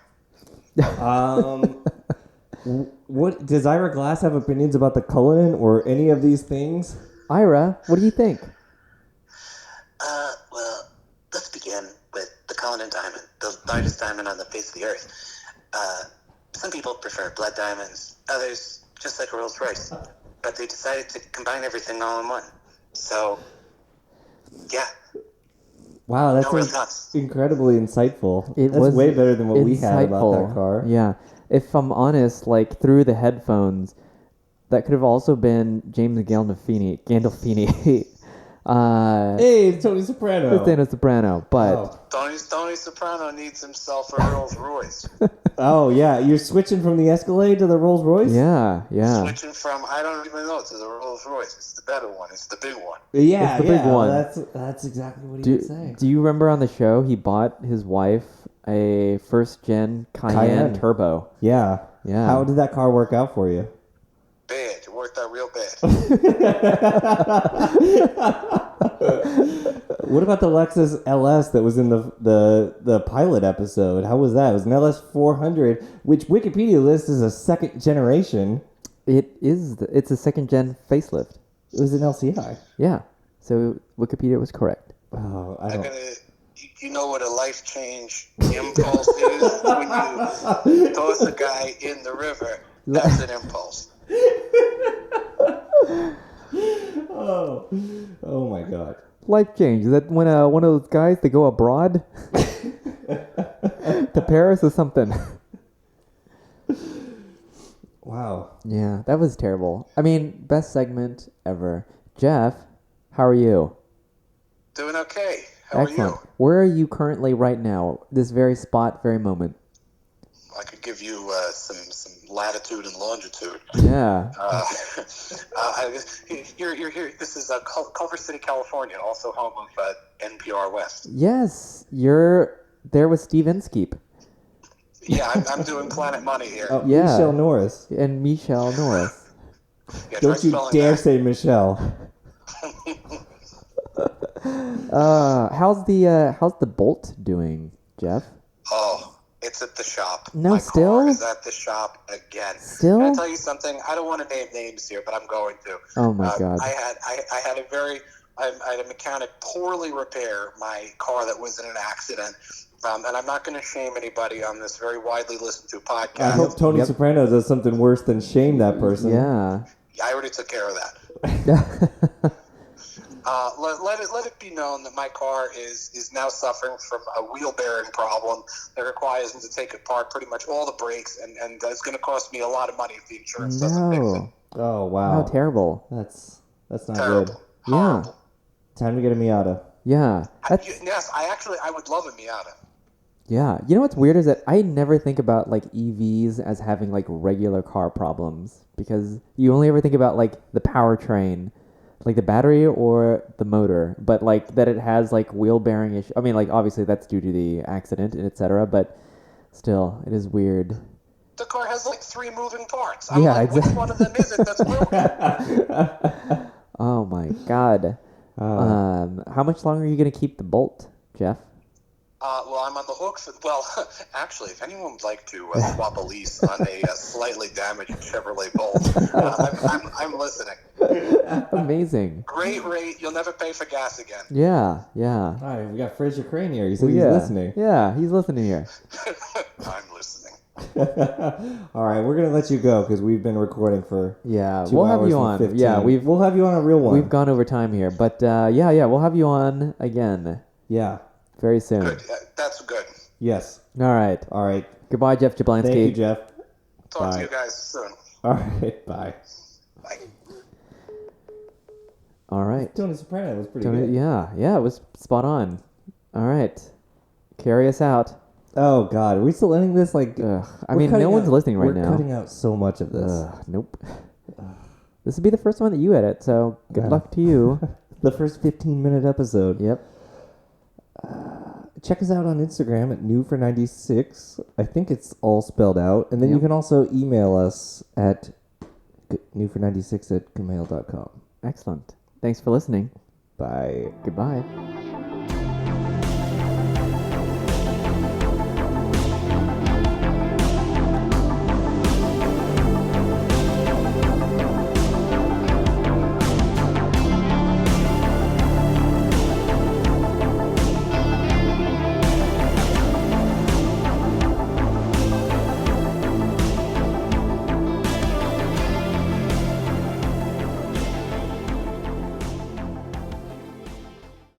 What does Ira Glass have opinions about the Cullinan or any of these things? Ira, what do you think? Well, let's begin with the Cullinan diamond, the largest diamond on the face of the earth. Some people prefer blood diamonds, others just like a Rolls-Royce, but they decided to combine everything all in one. So, yeah. Wow, that's No real thoughts. incredibly insightful. It That's was way better than what we had about insightful. that car. Yeah. If I'm honest, like through the headphones, that could have also been James Gandolfini. Hey, it's Tony Soprano. It's Dano Soprano, but Oh. Tony Soprano needs himself a Rolls-Royce. Oh, yeah, you're switching from the Escalade to the Rolls Royce? yeah. Switching from, I don't even know, to the Rolls-Royce. It's the better one. It's the big one. Yeah, It's the big one. That's exactly what he would say. Do you remember on the show he bought his wife a first gen Cayenne turbo? Yeah. Yeah. How did that car work out for you? Bad. It worked out real bad. What about the Lexus LS that was in the pilot episode? How was that? It was an LS 400, which Wikipedia lists as a second generation. It is. It's a second gen facelift. It was an LCI. Yeah. So Wikipedia was correct. Oh, I don't. You know what a life change impulse is when you toss a guy in the river. That's an impulse. Oh my God. Life change. Is that when one of those guys they go abroad to Paris or something? Wow. Yeah, that was terrible. I mean, best segment ever. Jeff, how are you? Doing okay. How Excellent. are you? Where are you currently right now? This very spot, very moment. I could give you some latitude and longitude. Yeah. You're here. This is Culver City, California, also home of NPR West. Yes, you're there with Steve Inskeep. Yeah, I'm doing Planet Money here. Oh, Yeah. Michelle Norris. And Michelle Norris. Yeah, try Don't you spelling dare that. say Michelle. How's the Bolt doing, Jeff? Oh, it's at the shop. No, My still? car is at the shop again. Still? Can I tell you something? I don't want to name names here, but I'm going to. Oh my God. I had a mechanic poorly repair my car that was in an accident. And I'm not going to shame anybody on this very widely listened to podcast. I hope Tony Soprano does something worse than shame that person. Yeah. I already took care of that. Let it be known that my car is now suffering from a wheel bearing problem that requires me to take apart pretty much all the brakes, and it's going to cost me a lot of money if the insurance doesn't fix it. No. Oh wow. How terrible. That's not Terrible. good. Yeah. Time to get a Miata. Yeah. Yes, I would love a Miata. Yeah. You know what's weird is that I never think about like EVs as having like regular car problems because you only ever think about like the powertrain, like the battery or the motor, but like that it has like wheel bearing issue. I mean, like obviously that's due to the accident and etc. But still, it is weird. The car has like 3 moving parts. Yeah, which one of them is it that's broken? Oh my God. How much longer are you gonna keep the Bolt, Jeff? Well, I'm on the hook for. Well, actually, if anyone would like to swap a lease on a slightly damaged Chevrolet Bolt, I'm listening. Amazing. Great rate. You'll never pay for gas again. Yeah. All right, we got Fraser Crane here. He said Yeah. he's listening. Yeah, he's listening here. I'm listening. All right, we're gonna let you go because we've been recording for Yeah, 2 we'll have hours you and on. 15. Yeah, we'll have you on a real one. we've gone over time here, but we'll have you on again Yeah. very soon. Good. That's good. Yes. All right. All right. Goodbye, Jeff Jablansky. Thank you, Jeff. Talk Bye. to you guys soon. All right. Bye. Bye. All right. Tony Soprano was pretty Tony, good. yeah, it was spot on. All right. Carry us out. Oh God, are we still ending this? Like, Ugh. I we're mean, cutting no one's out- listening right we're now. cutting out so much of this. Nope. This will be the first one that you edit, so good Yeah. luck to you. The first 15-minute episode. Yep. Check us out on Instagram at newfor96. I think it's all spelled out. And then you Yep. can also email us at newfor96@gmail.com. Excellent. Thanks for listening. Bye. Goodbye.